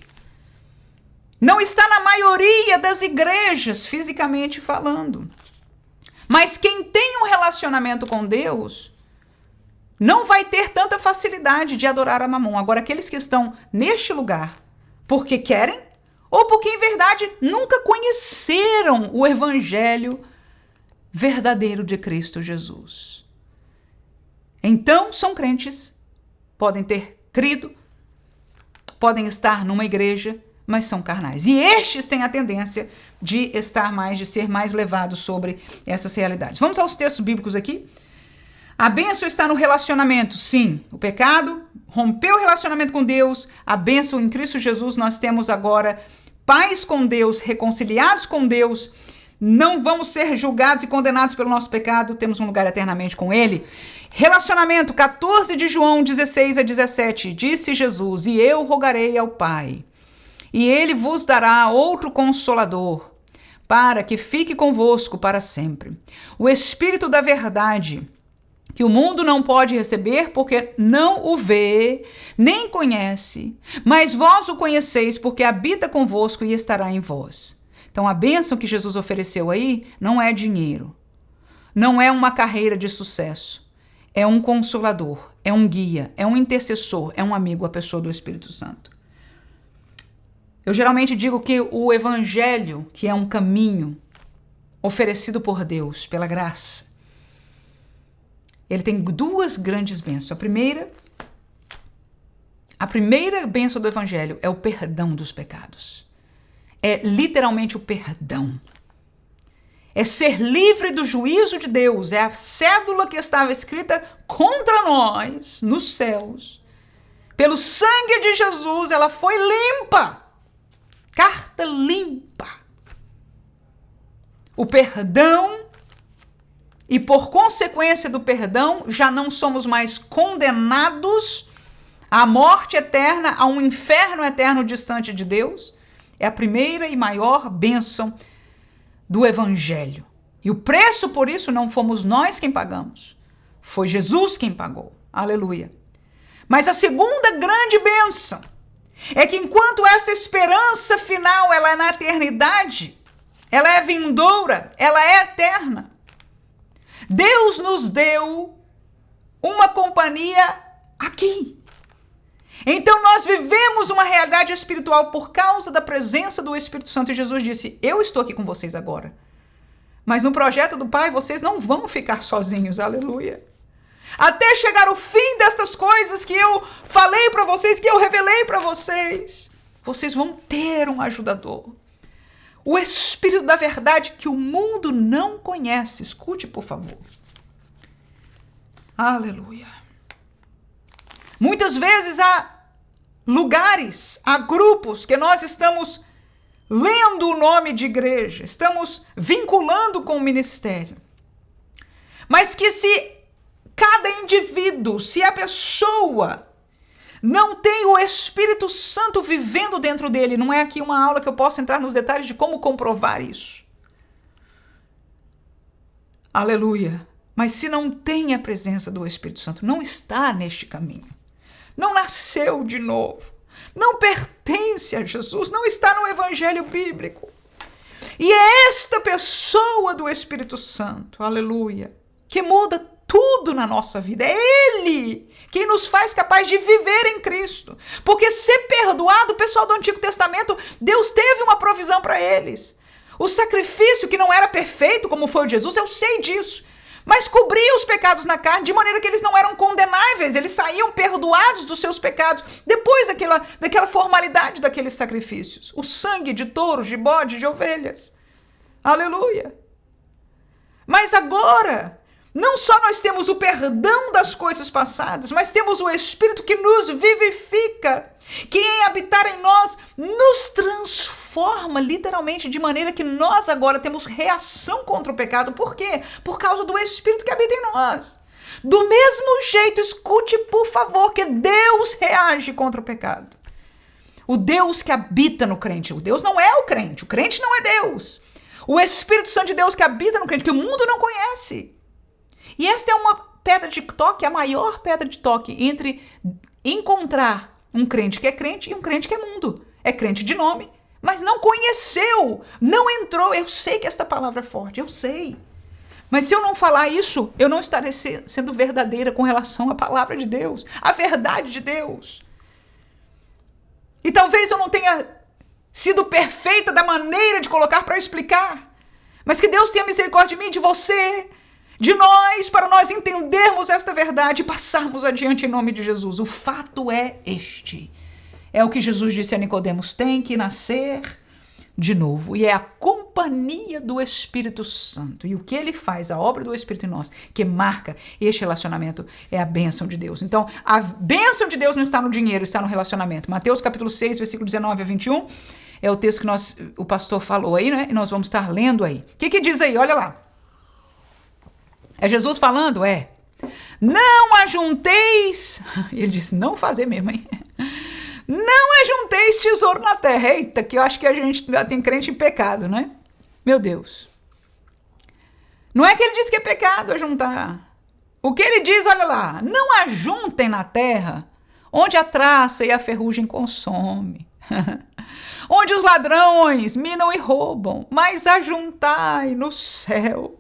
Não está na maioria das igrejas, fisicamente falando. Mas quem tem um relacionamento com Deus não vai ter tanta facilidade de adorar a Mamon. Agora, aqueles que estão neste lugar porque querem ou porque, em verdade, nunca conheceram o evangelho verdadeiro de Cristo Jesus. Então, são crentes, podem ter crido, podem estar numa igreja, mas são carnais. E estes têm a tendência de ser mais levados sobre essas realidades. Vamos aos textos bíblicos aqui. A bênção está no relacionamento, sim. O pecado rompeu o relacionamento com Deus. A bênção em Cristo Jesus, nós temos agora paz com Deus, reconciliados com Deus. Não vamos ser julgados e condenados pelo nosso pecado. Temos um lugar eternamente com Ele. Relacionamento, 14 de João 16 a 17. Disse Jesus, e eu rogarei ao Pai, e Ele vos dará outro Consolador, para que fique convosco para sempre. O Espírito da verdade, que o mundo não pode receber porque não o vê, nem conhece, mas vós o conheceis porque habita convosco e estará em vós. Então a bênção que Jesus ofereceu aí não é dinheiro, não é uma carreira de sucesso, é um consolador, é um guia, é um intercessor, é um amigo, a pessoa do Espírito Santo. Eu geralmente digo que o evangelho, que é um caminho oferecido por Deus, pela graça, ele tem duas grandes bênçãos. A primeira bênção do evangelho é o perdão dos pecados. É literalmente o perdão. É ser livre do juízo de Deus. É a cédula que estava escrita contra nós nos céus. Pelo sangue de Jesus, ela foi limpa. Carta limpa. O perdão. E por consequência do perdão, já não somos mais condenados à morte eterna, a um inferno eterno distante de Deus. É a primeira e maior bênção do evangelho. E o preço por isso não fomos nós quem pagamos. Foi Jesus quem pagou. Aleluia. Mas a segunda grande bênção é que enquanto essa esperança final ela é na eternidade, ela é vindoura, ela é eterna, Deus nos deu uma companhia aqui. Então nós vivemos uma realidade espiritual por causa da presença do Espírito Santo. E Jesus disse, eu estou aqui com vocês agora. Mas no projeto do Pai, vocês não vão ficar sozinhos, aleluia. Até chegar o fim destas coisas que eu falei para vocês, que eu revelei para vocês, vocês vão ter um ajudador. O Espírito da verdade que o mundo não conhece. Escute, por favor. Aleluia. Muitas vezes há lugares, há grupos que nós estamos lendo o nome de igreja, estamos vinculando com o ministério. Mas que se cada indivíduo, se a pessoa não tem o Espírito Santo vivendo dentro dele, não é aqui uma aula que eu possa entrar nos detalhes de como comprovar isso. Aleluia. Mas se não tem a presença do Espírito Santo, não está neste caminho, não nasceu de novo, não pertence a Jesus, não está no Evangelho bíblico. E é esta pessoa do Espírito Santo, aleluia, que muda tudo na nossa vida. É Ele quem nos faz capaz de viver em Cristo. Porque ser perdoado, o pessoal do Antigo Testamento, Deus teve uma provisão para eles. O sacrifício que não era perfeito, como foi o de Jesus, eu sei disso. Mas cobria os pecados na carne, de maneira que eles não eram condenáveis, eles saíam perdoados dos seus pecados, depois daquela formalidade daqueles sacrifícios. O sangue de touros, de bodes, de ovelhas. Aleluia! Mas agora, não só nós temos o perdão das coisas passadas, mas temos o Espírito que nos vivifica, que em habitar em nós nos transforma literalmente, de maneira que nós agora temos reação contra o pecado. Por quê? Por causa do Espírito que habita em nós. Do mesmo jeito, escute por favor, que Deus reage contra o pecado. O Deus que habita no crente. O Deus não é o crente não é Deus. O Espírito Santo de Deus que habita no crente, que o mundo não conhece. E esta é uma pedra de toque, a maior pedra de toque entre encontrar um crente que é crente e um crente que é mundo. É crente de nome, mas não conheceu, não entrou. Eu sei que esta palavra é forte, eu sei. Mas se eu não falar isso, eu não estarei sendo verdadeira com relação à palavra de Deus, à verdade de Deus. E talvez eu não tenha sido perfeita da maneira de colocar para explicar. Mas que Deus tenha misericórdia de mim, de você, de nós, para nós entendermos esta verdade e passarmos adiante em nome de Jesus. O fato é este. É o que Jesus disse a Nicodemos, tem que nascer de novo. E é a companhia do Espírito Santo. E o que ele faz, a obra do Espírito em nós, que marca este relacionamento, é a bênção de Deus. Então, a bênção de Deus não está no dinheiro, está no relacionamento. Mateus capítulo 6, versículo 19 a 21, é o texto que o pastor falou aí, né? E nós vamos estar lendo aí. O que diz aí? Olha lá. É Jesus falando? É. Não ajunteis... Ele disse, não fazer mesmo, hein? Não ajunteis tesouro na terra. Eita, que eu acho que a gente ainda tem crente em pecado, né? Meu Deus. Não é que ele diz que é pecado ajuntar. O que ele diz, olha lá. Não ajuntem na terra onde a traça e a ferrugem consomem. Onde os ladrões minam e roubam. Mas ajuntai no céu.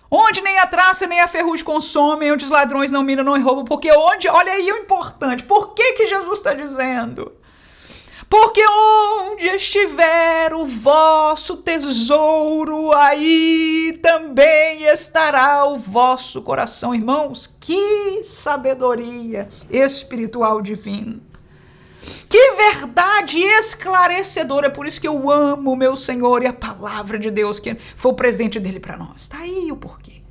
Onde nem a traça nem a ferrugem consomem, onde os ladrões não minam, não roubam. Porque onde, olha aí o importante, por que Jesus está dizendo? Porque onde estiver o vosso tesouro, aí também estará o vosso coração. Irmãos, que sabedoria espiritual divina. Que verdade esclarecedora. É por isso que eu amo o meu Senhor e a palavra de Deus, que foi o presente dele para nós. Está aí o porquê.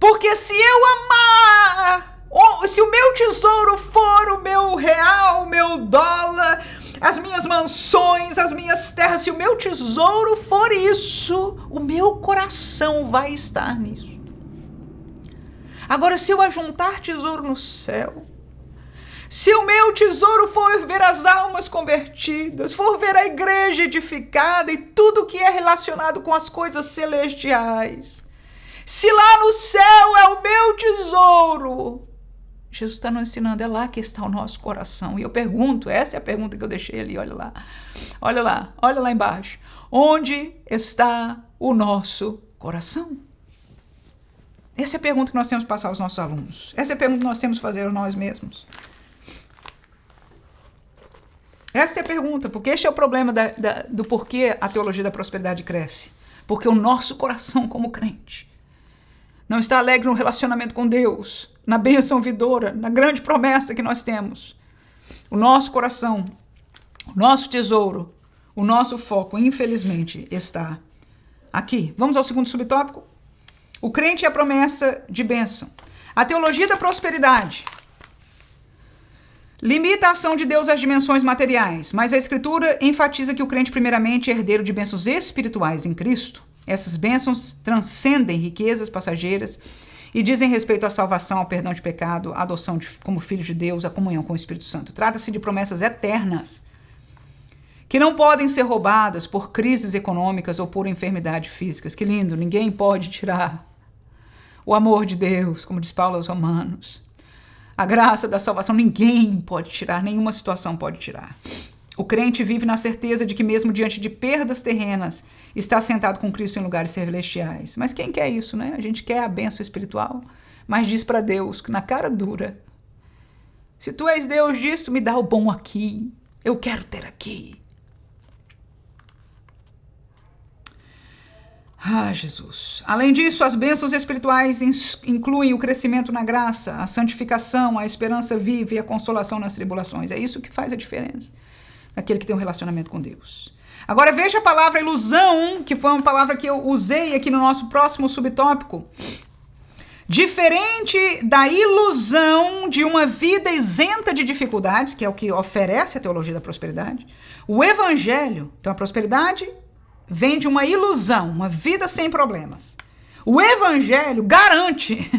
Porque se eu amar, se o meu tesouro for o meu real, o meu dólar, as minhas mansões, as minhas terras, se o meu tesouro for isso, o meu coração vai estar nisso. Agora, se eu ajuntar tesouro no céu, se o meu tesouro for ver as almas convertidas, for ver a igreja edificada e tudo que é relacionado com as coisas celestiais, se lá no céu é o meu tesouro, Jesus está nos ensinando, é lá que está o nosso coração. E eu pergunto, essa é a pergunta que eu deixei ali, olha lá embaixo. Onde está o nosso coração? Essa é a pergunta que nós temos que passar aos nossos alunos. Essa é a pergunta que nós temos que fazer a nós mesmos. Essa é a pergunta, porque este é o problema do porquê a teologia da prosperidade cresce. Porque o nosso coração como crente não está alegre no relacionamento com Deus, na bênção vidoura, na grande promessa que nós temos. O nosso coração, o nosso tesouro, o nosso foco, infelizmente, está aqui. Vamos ao segundo subtópico? O crente é a promessa de bênção. A teologia da prosperidade limita a ação de Deus às dimensões materiais, mas a Escritura enfatiza que o crente primeiramente é herdeiro de bênçãos espirituais em Cristo. Essas bênçãos transcendem riquezas passageiras e dizem respeito à salvação, ao perdão de pecado, à adoção como filhos de Deus, à comunhão com o Espírito Santo. Trata-se de promessas eternas que não podem ser roubadas por crises econômicas ou por enfermidades físicas. Que lindo, ninguém pode tirar o amor de Deus, como diz Paulo aos Romanos. A graça da salvação ninguém pode tirar, nenhuma situação pode tirar. O crente vive na certeza de que mesmo diante de perdas terrenas, está sentado com Cristo em lugares celestiais. Mas quem quer isso, né? A gente quer a bênção espiritual, mas diz para Deus, que na cara dura, se tu és Deus disso, me dá o bom aqui. Eu quero ter aqui. Ah, Jesus. Além disso, as bênçãos espirituais incluem o crescimento na graça, a santificação, a esperança viva e a consolação nas tribulações. É isso que faz a diferença daquele que tem um relacionamento com Deus. Agora veja a palavra ilusão, que foi uma palavra que eu usei aqui no nosso próximo subtópico. Diferente da ilusão de uma vida isenta de dificuldades, que é o que oferece a teologia da prosperidade, o evangelho, então a prosperidade vem de uma ilusão, uma vida sem problemas. O evangelho garante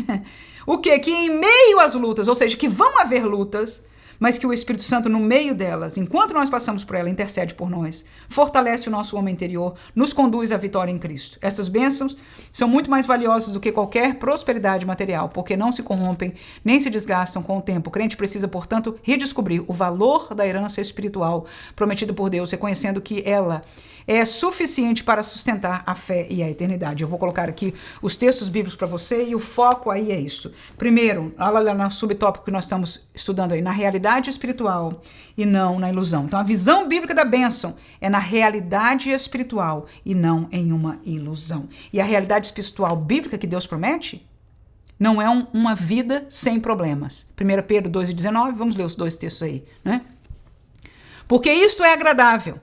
o quê? Que em meio às lutas, ou seja, que vão haver lutas, mas que o Espírito Santo no meio delas, enquanto nós passamos por ela, intercede por nós, fortalece o nosso homem interior, nos conduz à vitória em Cristo. Essas bênçãos são muito mais valiosas do que qualquer prosperidade material, porque não se corrompem, nem se desgastam com o tempo. O crente precisa, portanto, redescobrir o valor da herança espiritual prometida por Deus, reconhecendo que ela é suficiente para sustentar a fé e a eternidade. Eu vou colocar aqui os textos bíblicos para você e o foco aí é isso. Primeiro, olha lá no subtópico que nós estamos estudando aí, na realidade espiritual e não na ilusão. Então, a visão bíblica da bênção é na realidade espiritual e não em uma ilusão. E a realidade espiritual bíblica que Deus promete não é uma vida sem problemas. 1 Pedro 2,19, vamos ler os dois textos aí, né? Porque isto é agradável.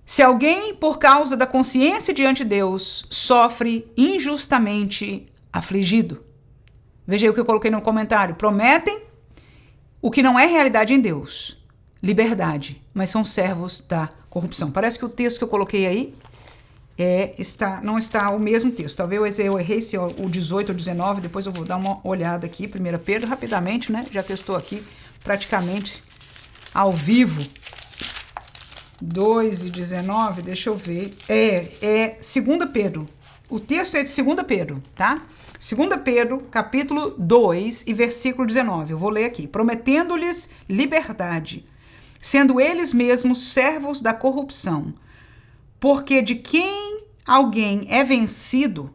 Se alguém, por causa da consciência diante de Deus, sofre injustamente afligido. Veja aí o que eu coloquei no comentário. Prometem o que não é realidade em Deus. Liberdade, mas são servos da corrupção. Parece que o texto que eu coloquei aí não está o mesmo texto. Talvez eu errei se o 18 ou 19, depois eu vou dar uma olhada aqui. 1 Pedro, rapidamente, né? Já que eu estou aqui praticamente ao vivo. 2:19, deixa eu ver. É 2 Pedro. O texto é de 2 Pedro, tá? 2 Pedro, capítulo 2 e versículo 19. Eu vou ler aqui. Prometendo-lhes liberdade, sendo eles mesmos servos da corrupção, porque de quem alguém é vencido,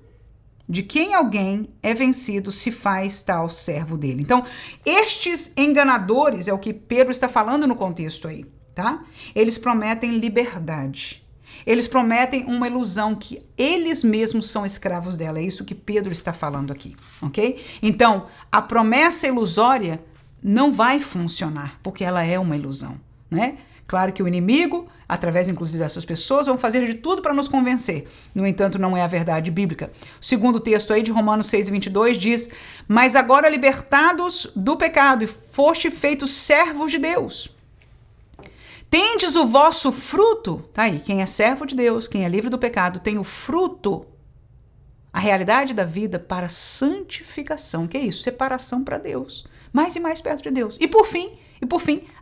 se faz tal servo dele. Então, estes enganadores, é o que Pedro está falando no contexto aí, tá? Eles prometem liberdade. Eles prometem uma ilusão que eles mesmos são escravos dela. É isso que Pedro está falando aqui, ok? Então, a promessa ilusória não vai funcionar, porque ela é uma ilusão, né? Claro que o inimigo, através inclusive dessas pessoas, vão fazer de tudo para nos convencer. No entanto, não é a verdade bíblica. O segundo texto aí de Romanos 6:22 diz: mas agora libertados do pecado e foste feitos servos de Deus. Tendes o vosso fruto, tá aí, quem é servo de Deus, quem é livre do pecado, tem o fruto, a realidade da vida para santificação, que é isso, separação para Deus, mais e mais perto de Deus. E por fim,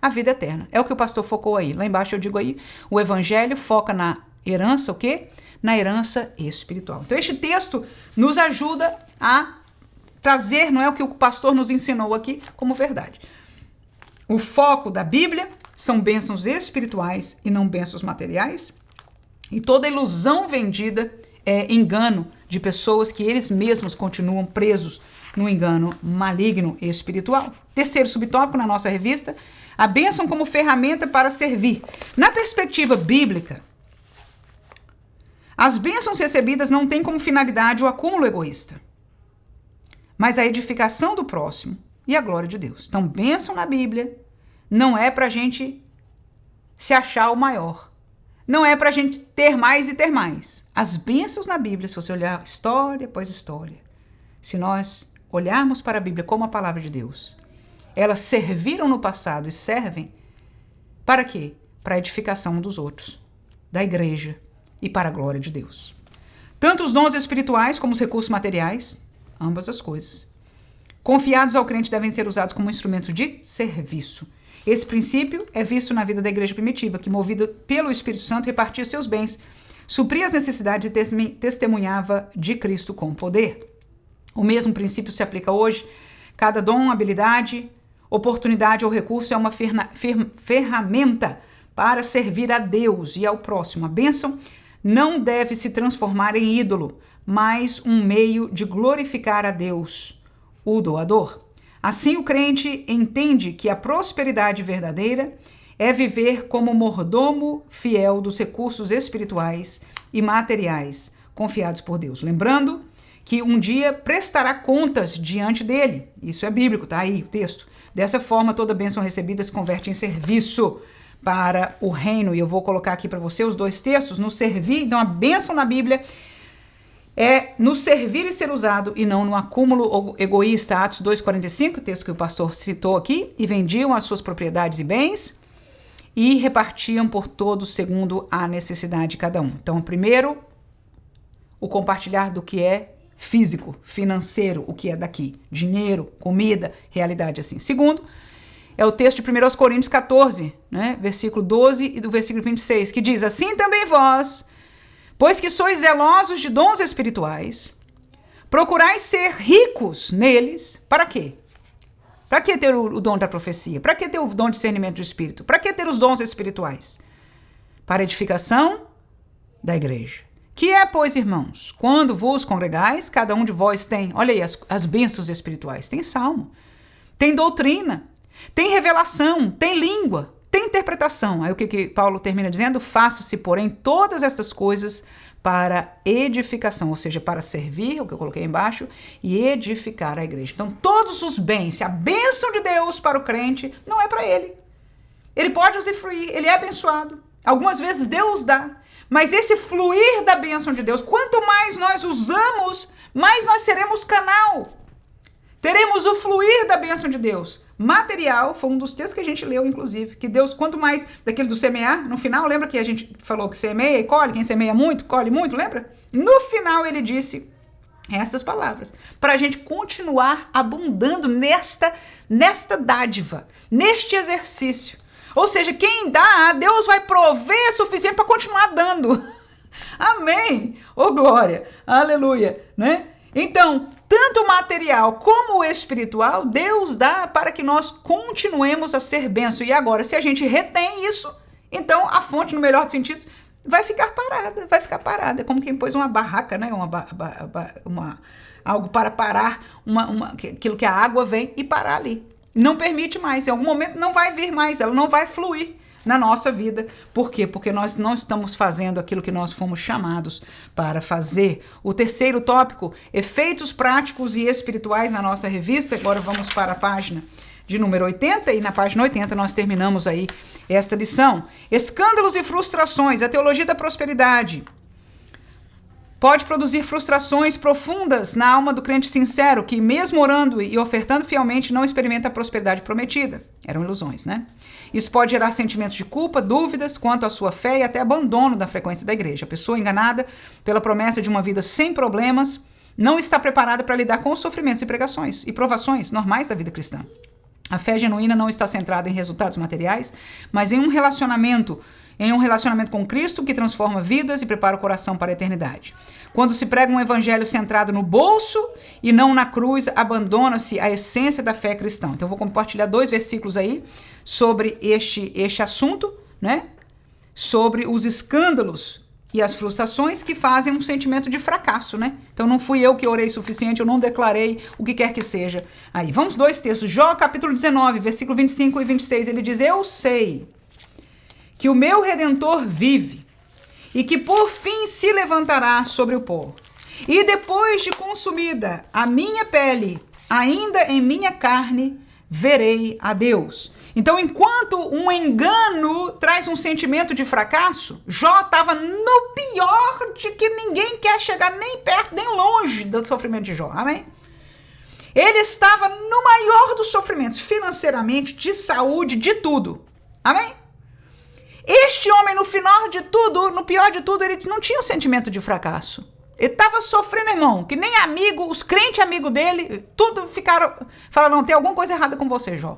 a vida eterna. É o que o pastor focou aí. Lá embaixo eu digo aí, o evangelho foca na herança, o quê? Na herança espiritual. Então este texto nos ajuda a trazer, não é o que o pastor nos ensinou aqui, como verdade. O foco da Bíblia são bênçãos espirituais e não bênçãos materiais. E toda ilusão vendida é engano de pessoas que eles mesmos continuam presos no engano maligno e espiritual. Terceiro subtópico na nossa revista, a bênção como ferramenta para servir. Na perspectiva bíblica, as bênçãos recebidas não têm como finalidade o acúmulo egoísta, mas a edificação do próximo e a glória de Deus. Então, bênção na Bíblia não é para a gente se achar o maior. Não é para a gente ter mais e ter mais. As bênçãos na Bíblia, se você olhar história após história, se nós olharmos para a Bíblia como a palavra de Deus, elas serviram no passado e servem para quê? Para a edificação dos outros, da igreja e para a glória de Deus. Tanto os dons espirituais como os recursos materiais, ambas as coisas, confiados ao crente, devem ser usados como instrumento de serviço. Esse princípio é visto na vida da igreja primitiva, que, movida pelo Espírito Santo, repartia seus bens, supria as necessidades e testemunhava de Cristo com poder. O mesmo princípio se aplica hoje. Cada dom, habilidade, oportunidade ou recurso é uma ferramenta para servir a Deus e ao próximo. A bênção não deve se transformar em ídolo, mas um meio de glorificar a Deus, o doador. Assim, o crente entende que a prosperidade verdadeira é viver como mordomo fiel dos recursos espirituais e materiais confiados por Deus. Lembrando que um dia prestará contas diante dele. Isso é bíblico, tá aí o texto. Dessa forma, toda bênção recebida se converte em serviço para o reino. E eu vou colocar aqui para você os dois textos. No servir, então a bênção na Bíblia é no servir e ser usado e não no acúmulo egoísta. Atos 2,45, texto que o pastor citou aqui. E vendiam as suas propriedades e bens e repartiam por todos segundo a necessidade de cada um. Então, primeiro, o compartilhar do que é físico, financeiro, o que é daqui, dinheiro, comida, realidade assim. Segundo, é o texto de 1 Coríntios 14, né, versículo 12 e do versículo 26, que diz: assim também vós, pois que sois zelosos de dons espirituais, procurais ser ricos neles. Para quê? Para que ter o dom da profecia? Para que ter o dom de discernimento do espírito? Para que ter os dons espirituais? Para edificação da igreja. Que é, pois, irmãos, quando vos congregais, cada um de vós tem, olha aí, as bênçãos espirituais. Tem salmo, tem doutrina, tem revelação, tem língua, tem interpretação. Aí o que Paulo termina dizendo? Faça-se, porém, todas estas coisas para edificação, ou seja, para servir, o que eu coloquei embaixo, e edificar a igreja. Então, todos os bens, se a bênção de Deus para o crente, não é para ele. Ele pode usufruir, ele é abençoado. Algumas vezes Deus dá. Mas esse fluir da bênção de Deus, quanto mais nós usamos, mais nós seremos canal. Teremos o fluir da bênção de Deus. Material, foi um dos textos que a gente leu, inclusive, que Deus, quanto mais, daquele do semear, no final, lembra que a gente falou que semeia e colhe, quem semeia muito, colhe muito, lembra? No final ele disse essas palavras, para a gente continuar abundando nesta dádiva, neste exercício. Ou seja, quem dá, Deus vai prover suficiente para continuar dando. Amém. Ô glória. Aleluia. Né? Então, tanto o material como o espiritual, Deus dá para que nós continuemos a ser bênção. E agora, se a gente retém isso, então a fonte, no melhor dos sentidos, vai ficar parada. É como quem pôs uma barraca, né? Algo para parar, aquilo que a água vem e parar ali. Não permite mais, em algum momento não vai vir mais, ela não vai fluir na nossa vida. Por quê? Porque nós não estamos fazendo aquilo que nós fomos chamados para fazer. O terceiro tópico, efeitos práticos e espirituais na nossa revista. Agora vamos para a página de número 80, e na página 80 nós terminamos aí esta lição. Escândalos e frustrações, a teologia da prosperidade pode produzir frustrações profundas na alma do crente sincero, que mesmo orando e ofertando fielmente, não experimenta a prosperidade prometida. Eram ilusões, né? Isso pode gerar sentimentos de culpa, dúvidas quanto à sua fé e até abandono da frequência da igreja. A pessoa enganada pela promessa de uma vida sem problemas não está preparada para lidar com os sofrimentos e provações normais da vida cristã. A fé genuína não está centrada em resultados materiais, mas em um relacionamento em um relacionamento com Cristo que transforma vidas e prepara o coração para a eternidade. Quando se prega um evangelho centrado no bolso e não na cruz, abandona-se a essência da fé cristã. Então eu vou compartilhar 2 versículos aí sobre este assunto, né? Sobre os escândalos e as frustrações que fazem um sentimento de fracasso, né? Então não fui eu que orei suficiente, eu não declarei o que quer que seja. Aí, vamos 2 textos. Jó, capítulo 19, versículo 25 e 26, ele diz: eu sei que o meu Redentor vive e que por fim se levantará sobre o pó. E depois de consumida a minha pele, ainda em minha carne, verei a Deus. Então, enquanto um engano traz um sentimento de fracasso, Jó estava no pior de que ninguém quer chegar nem perto, nem longe do sofrimento de Jó. Amém? Ele estava no maior dos sofrimentos, financeiramente, de saúde, de tudo. Amém? Este homem, no final de tudo, no pior de tudo, ele não tinha um sentimento de fracasso. Ele estava sofrendo, irmão, que nem amigo, os crentes amigos dele, tudo falaram, não, tem alguma coisa errada com você, Jó.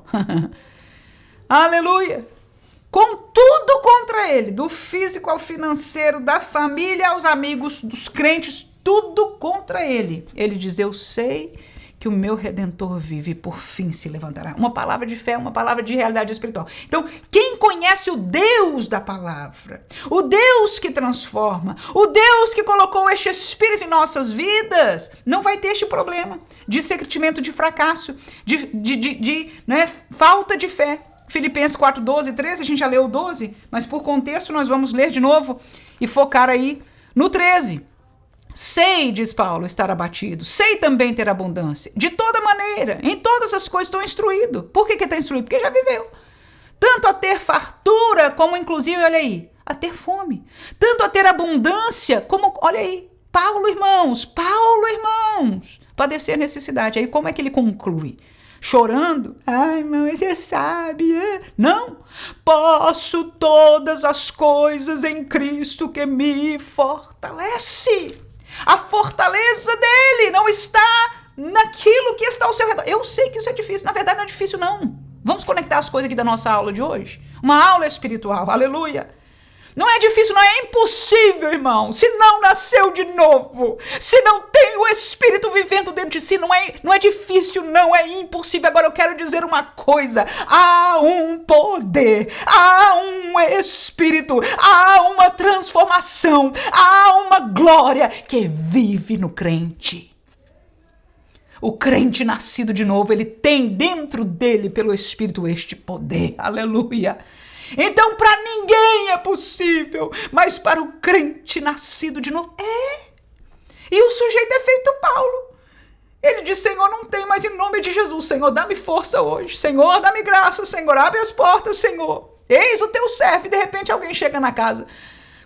Aleluia! Com tudo contra ele, do físico ao financeiro, da família aos amigos, dos crentes, tudo contra ele. Ele diz, eu sei que o meu Redentor vive e por fim se levantará. Uma palavra de fé, uma palavra de realidade espiritual. Então, quem conhece o Deus da palavra, o Deus que transforma, o Deus que colocou este Espírito em nossas vidas, não vai ter este problema de sentimento de fracasso, de falta de fé. Filipenses 4, 12 e 13, a gente já leu o 12, mas por contexto nós vamos ler de novo e focar aí no 13. Sei, diz Paulo, estar abatido. Sei também ter abundância. De toda maneira, em todas as coisas estou instruído. Por que está instruído? Porque já viveu. Tanto a ter fartura, como inclusive, olha aí, a ter fome. Tanto a ter abundância, como, olha aí, Paulo, irmãos, padecer necessidade. Aí como é que ele conclui? Chorando? Ai, irmão, você sabe, é? Não. Posso todas as coisas em Cristo que me fortalece. A fortaleza dele não está naquilo que está ao seu redor. Eu sei que isso é difícil. Na verdade, não é difícil, não. Vamos conectar as coisas aqui da nossa aula de hoje? Uma aula espiritual. Aleluia. Não é difícil, não é impossível, irmão. Se não nasceu de novo, se não tem o Espírito vivendo dentro de si, não é difícil, não é impossível. Agora eu quero dizer uma coisa. Há um poder, há um Espírito, há uma transformação, há uma glória que vive no crente. O crente nascido de novo, ele tem dentro dele, pelo Espírito, este poder. Aleluia. Então, para ninguém é possível, mas para o crente nascido de novo, é. E o sujeito é feito Paulo. Ele diz, Senhor, não tem, mas em nome de Jesus, Senhor, dá-me força hoje. Senhor, dá-me graça, Senhor, abre as portas, Senhor. Eis o teu servo. E de repente alguém chega na casa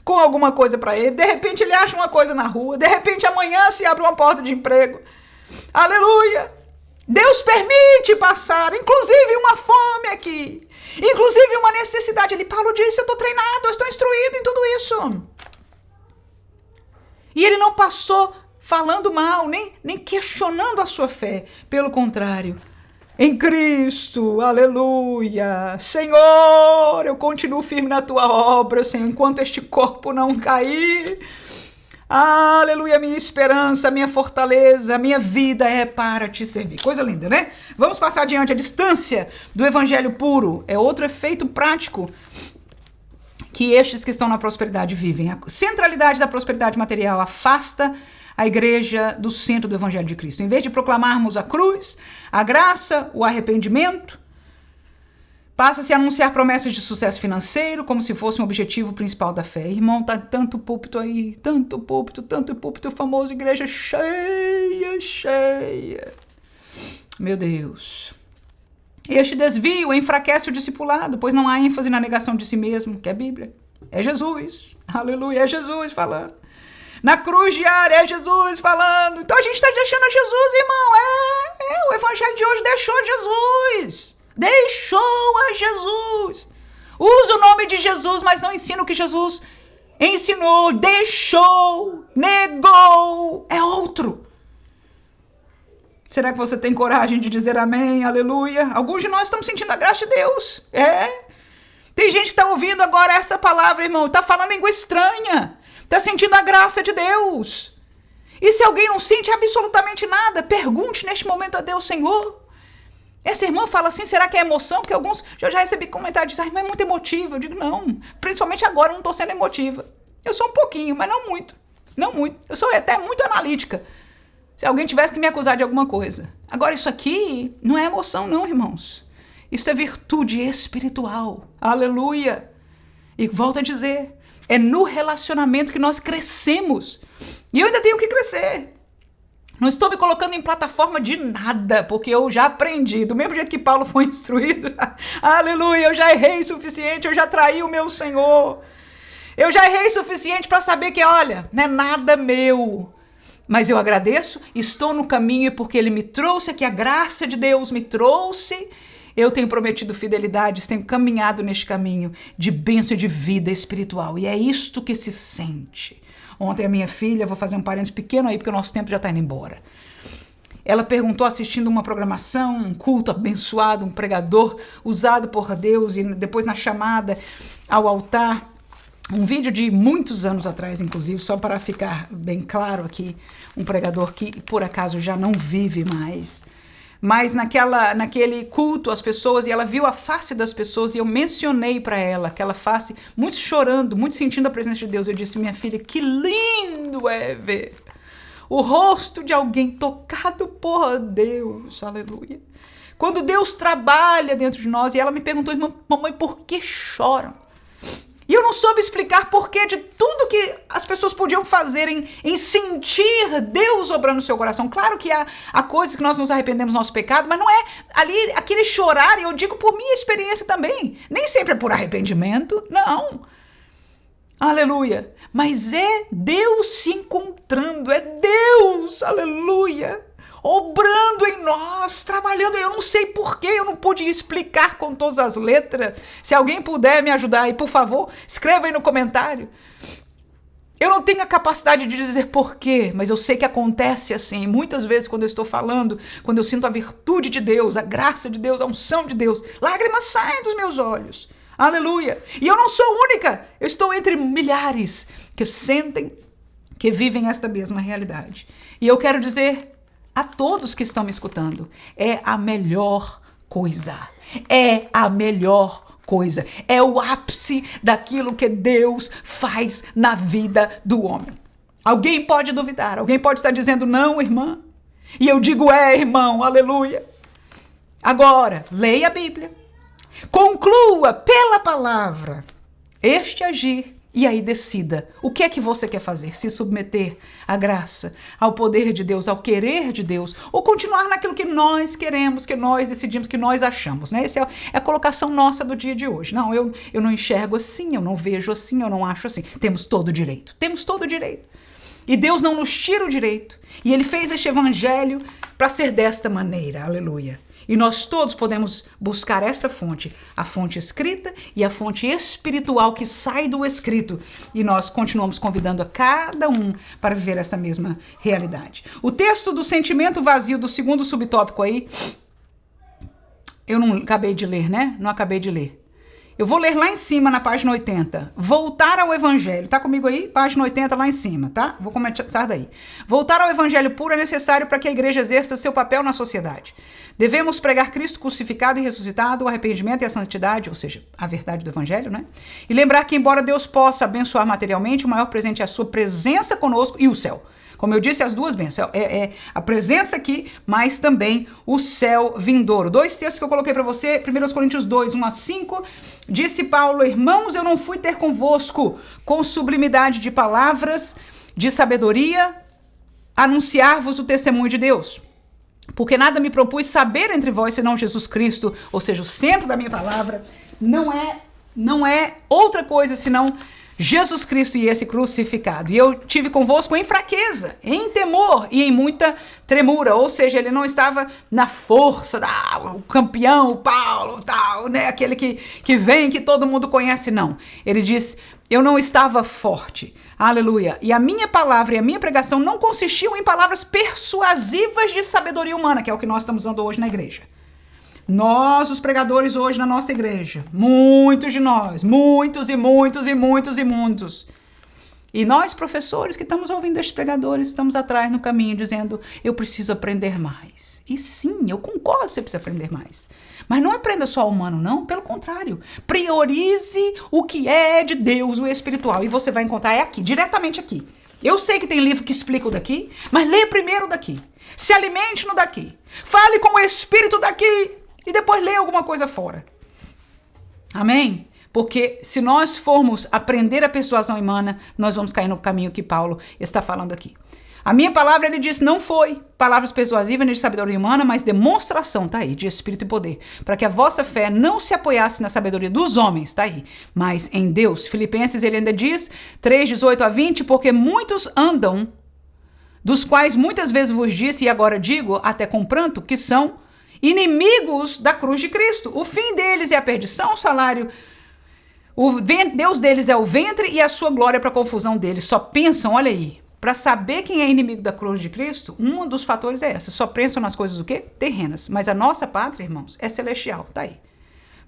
com alguma coisa para ele. De repente ele acha uma coisa na rua. De repente amanhã se abre uma porta de emprego. Aleluia. Deus permite passar, inclusive uma fome aqui. Inclusive uma necessidade. Ele, Paulo disse, eu estou treinado, eu estou instruído em tudo isso. E ele não passou falando mal, nem questionando a sua fé. Pelo contrário, em Cristo, aleluia. Senhor, eu continuo firme na tua obra, Senhor, enquanto este corpo não cair. Aleluia, minha esperança, minha fortaleza, minha vida é para te servir. Coisa linda, né? Vamos passar adiante. A distância do evangelho puro é outro efeito prático que estes que estão na prosperidade vivem. A centralidade da prosperidade material afasta a igreja do centro do evangelho de Cristo. Em vez de proclamarmos a cruz, a graça, o arrependimento, passa-se a anunciar promessas de sucesso financeiro como se fosse um objetivo principal da fé. Irmão, tá tanto púlpito aí, tanto púlpito, famoso, igreja cheia. Meu Deus. Este desvio enfraquece o discipulado, pois não há ênfase na negação de si mesmo, que é a Bíblia. É Jesus. Aleluia, é Jesus falando. Na cruz diária é Jesus falando. Então a gente está deixando Jesus, irmão. O evangelho de hoje deixou Jesus. Deixou a Jesus. Usa o nome de Jesus, mas não ensina o que Jesus ensinou. Deixou, negou. É outro. Será que você tem coragem de dizer amém, aleluia? Alguns de nós estamos sentindo a graça de Deus. Tem gente que está ouvindo agora essa palavra, irmão, está falando língua estranha, está sentindo a graça de Deus. E se alguém não sente absolutamente nada, pergunte neste momento a Deus: Senhor, essa irmã fala assim, será que é emoção? Porque alguns, eu já recebi comentários, dizem: irmã é muito emotiva. Eu digo: não, principalmente agora eu não estou sendo emotiva. Eu sou um pouquinho, mas não muito. Não muito. Eu sou até muito analítica. Se alguém tivesse que me acusar de alguma coisa. Agora, isso aqui não é emoção, não, irmãos. Isso é virtude espiritual. Aleluia. E volto a dizer, é no relacionamento que nós crescemos. E eu ainda tenho que crescer. Não estou me colocando em plataforma de nada, porque eu já aprendi. Do mesmo jeito que Paulo foi instruído. Aleluia, eu já errei o suficiente, eu já traí o meu Senhor. Eu já errei o suficiente para saber que, olha, não é nada meu. Mas eu agradeço, estou no caminho porque Ele me trouxe aqui, a graça de Deus me trouxe. Eu tenho prometido fidelidades, tenho caminhado neste caminho de bênção e de vida espiritual. E é isto que se sente. Ontem a minha filha, vou fazer um parênteses pequeno aí, porque o nosso tempo já está indo embora. Ela perguntou, assistindo uma programação, um culto abençoado, um pregador usado por Deus, e depois na chamada ao altar, um vídeo de muitos anos atrás, inclusive, só para ficar bem claro aqui, um pregador que por acaso já não vive mais. Mas naquele culto, as pessoas, e ela viu a face das pessoas, e eu mencionei para ela aquela face, muito chorando, muito sentindo a presença de Deus. Eu disse: minha filha, que lindo é ver o rosto de alguém tocado por Deus, aleluia. Quando Deus trabalha dentro de nós. E ela me perguntou: irmã, mamãe, por que choram? E eu não soube explicar porquê de tudo que as pessoas podiam fazer em sentir Deus obrando no seu coração. Claro que há coisas que nós nos arrependemos do nosso pecado, mas não é ali aquele chorar, e eu digo por minha experiência também. Nem sempre é por arrependimento, não. Aleluia. Mas é Deus se encontrando, é Deus, aleluia, obrando em nós, trabalhando. Eu não sei porquê, eu não pude explicar com todas as letras. Se alguém puder me ajudar aí, por favor, escreva aí no comentário. Eu não tenho a capacidade de dizer porquê, mas eu sei que acontece assim. Muitas vezes quando eu estou falando, quando eu sinto a virtude de Deus, a graça de Deus, a unção de Deus, lágrimas saem dos meus olhos. Aleluia. E eu não sou única, eu estou entre milhares que sentem, que vivem esta mesma realidade. E eu quero dizer a todos que estão me escutando, é a melhor coisa. É a melhor coisa. É o ápice daquilo que Deus faz na vida do homem. Alguém pode duvidar, alguém pode estar dizendo: não, irmã. E eu digo: é, irmão, aleluia. Agora, leia a Bíblia. Conclua pela palavra este agir. E aí decida o que é que você quer fazer, se submeter à graça, ao poder de Deus, ao querer de Deus, ou continuar naquilo que nós queremos, que nós decidimos, que nós achamos, né? Essa é a colocação nossa do dia de hoje. Não, eu não enxergo assim, eu não vejo assim, eu não acho assim. Temos todo o direito, temos todo o direito. E Deus não nos tira o direito. E Ele fez este evangelho para ser desta maneira, aleluia. E nós todos podemos buscar esta fonte, a fonte escrita e a fonte espiritual que sai do escrito. E nós continuamos convidando a cada um para viver essa mesma realidade. O texto do sentimento vazio, do segundo subtópico aí, eu não acabei de ler, né? Não acabei de ler. Eu vou ler lá em cima, na página 80. Voltar ao Evangelho. Tá comigo aí? Página 80 lá em cima, tá? Vou começar daí. Voltar ao Evangelho puro é necessário para que a igreja exerça seu papel na sociedade. Devemos pregar Cristo crucificado e ressuscitado, o arrependimento e a santidade, ou seja, a verdade do Evangelho, né? E lembrar que, embora Deus possa abençoar materialmente, o maior presente é a sua presença conosco e o céu. Como eu disse, as duas bênçãos. É a presença aqui, mas também o céu vindouro. Dois textos que eu coloquei para você. 1 Coríntios 2, 1 a 5. Disse Paulo: irmãos, eu não fui ter convosco com sublimidade de palavras, de sabedoria, anunciar-vos o testemunho de Deus. Porque nada me propus saber entre vós, senão Jesus Cristo, ou seja, o centro da minha palavra, não é outra coisa senão Jesus Cristo e esse crucificado. E eu tive convosco em fraqueza, em temor e em muita tremura. Ou seja, ele não estava na força, o campeão, o Paulo, tal, né? Aquele que vem, que todo mundo conhece, não. Ele diz: eu não estava forte. Aleluia. E a minha palavra e a minha pregação não consistiam em palavras persuasivas de sabedoria humana, que é o que nós estamos usando hoje na igreja. Nós, os pregadores hoje na nossa igreja, muitos de nós, muitos e muitos e muitos e muitos. E nós, professores que estamos ouvindo estes pregadores, estamos atrás no caminho dizendo, eu preciso aprender mais. E sim, eu concordo que você precisa aprender mais. Mas não aprenda só o humano, não. Pelo contrário, priorize o que é de Deus, o espiritual. E você vai encontrar aqui, diretamente aqui. Eu sei que tem livro que explica o daqui, mas lê primeiro o daqui. Se alimente no daqui. Fale com o espírito daqui. E depois lê alguma coisa fora. Amém? Porque se nós formos aprender a persuasão humana, nós vamos cair no caminho que Paulo está falando aqui. A minha palavra, ele diz, não foi palavras persuasivas nem de sabedoria humana, mas demonstração, tá aí, de espírito e poder. Para que a vossa fé não se apoiasse na sabedoria dos homens, tá aí, mas em Deus. Filipenses, ele ainda diz, 3:18-20, porque muitos andam, dos quais muitas vezes vos disse, e agora digo, até com pranto, que são inimigos da cruz de Cristo. O fim deles é a perdição, o salário. Deus deles é o ventre e a sua glória para a confusão deles. Só pensam, olha aí, para saber quem é inimigo da cruz de Cristo, um dos fatores é essa. Só pensam nas coisas o quê? Terrenas. Mas a nossa pátria, irmãos, é celestial. Tá aí.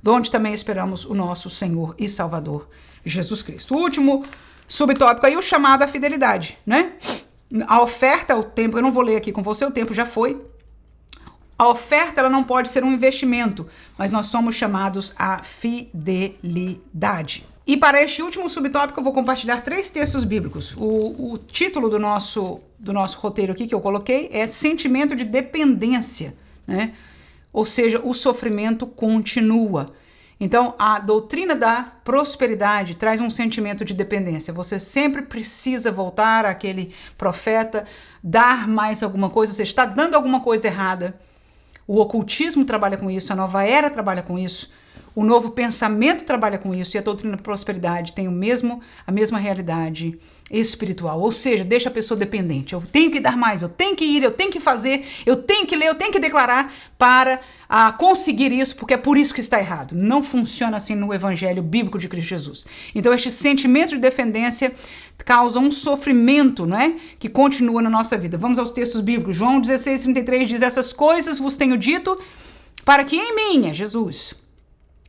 De onde também esperamos o nosso Senhor e Salvador, Jesus Cristo. O último subtópico aí, o chamado à fidelidade, né? A oferta, o tempo, eu não vou ler aqui com você, o tempo já foi. A oferta, ela não pode ser um investimento, mas nós somos chamados à fidelidade. E para este último subtópico, eu vou compartilhar 3 textos bíblicos. O título do nosso roteiro aqui que eu coloquei é Sentimento de Dependência, né? Ou seja, o sofrimento continua. Então, a doutrina da prosperidade traz um sentimento de dependência. Você sempre precisa voltar àquele profeta, dar mais alguma coisa, você está dando alguma coisa errada. O ocultismo trabalha com isso, a nova era trabalha com isso, o novo pensamento trabalha com isso e a doutrina da prosperidade tem a mesma realidade espiritual. Ou seja, deixa a pessoa dependente. Eu tenho que dar mais, eu tenho que ir, eu tenho que fazer, eu tenho que ler, eu tenho que declarar para conseguir isso, porque é por isso que está errado. Não funciona assim no evangelho bíblico de Cristo Jesus. Então, este sentimento de dependência causa um sofrimento, né, que continua na nossa vida. Vamos aos textos bíblicos. João 16:33 diz, essas coisas vos tenho dito para que em mim, Jesus,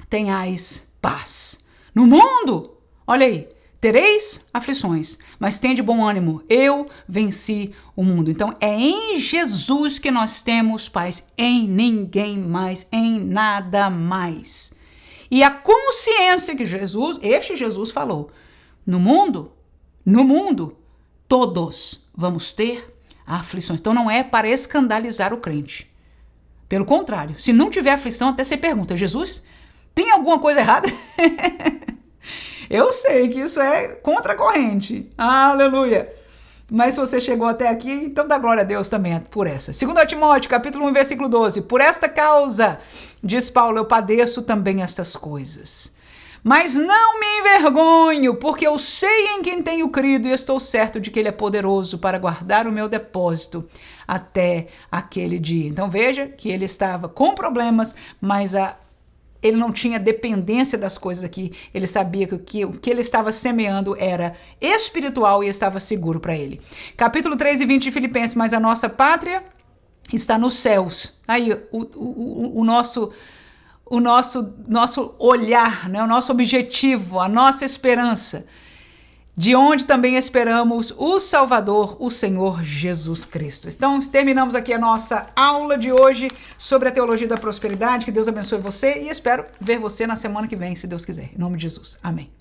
tenhais paz. No mundo, olha aí, tereis aflições, mas tende bom ânimo, eu venci o mundo. Então é em Jesus que nós temos paz, em ninguém mais, em nada mais. E a consciência que Jesus falou, no mundo, todos vamos ter aflições. Então não é para escandalizar o crente. Pelo contrário, se não tiver aflição, até você pergunta, Jesus, tem alguma coisa errada? Eu sei que isso é contra a corrente. Aleluia. Mas se você chegou até aqui, então dá glória a Deus também por essa. 2 Timóteo, capítulo 1, versículo 12. Por esta causa, diz Paulo, eu padeço também estas coisas. Mas não me envergonho, porque eu sei em quem tenho crido e estou certo de que ele é poderoso para guardar o meu depósito até aquele dia. Então veja que ele estava com problemas, mas ele não tinha dependência das coisas aqui. Ele sabia que o que ele estava semeando era espiritual e estava seguro para ele. Capítulo 3:20 de Filipenses, mas a nossa pátria está nos céus. Aí o nosso olhar, né? O nosso objetivo, a nossa esperança, de onde também esperamos o Salvador, o Senhor Jesus Cristo. Então, terminamos aqui a nossa aula de hoje sobre a teologia da prosperidade. Que Deus abençoe você e espero ver você na semana que vem, se Deus quiser. Em nome de Jesus. Amém.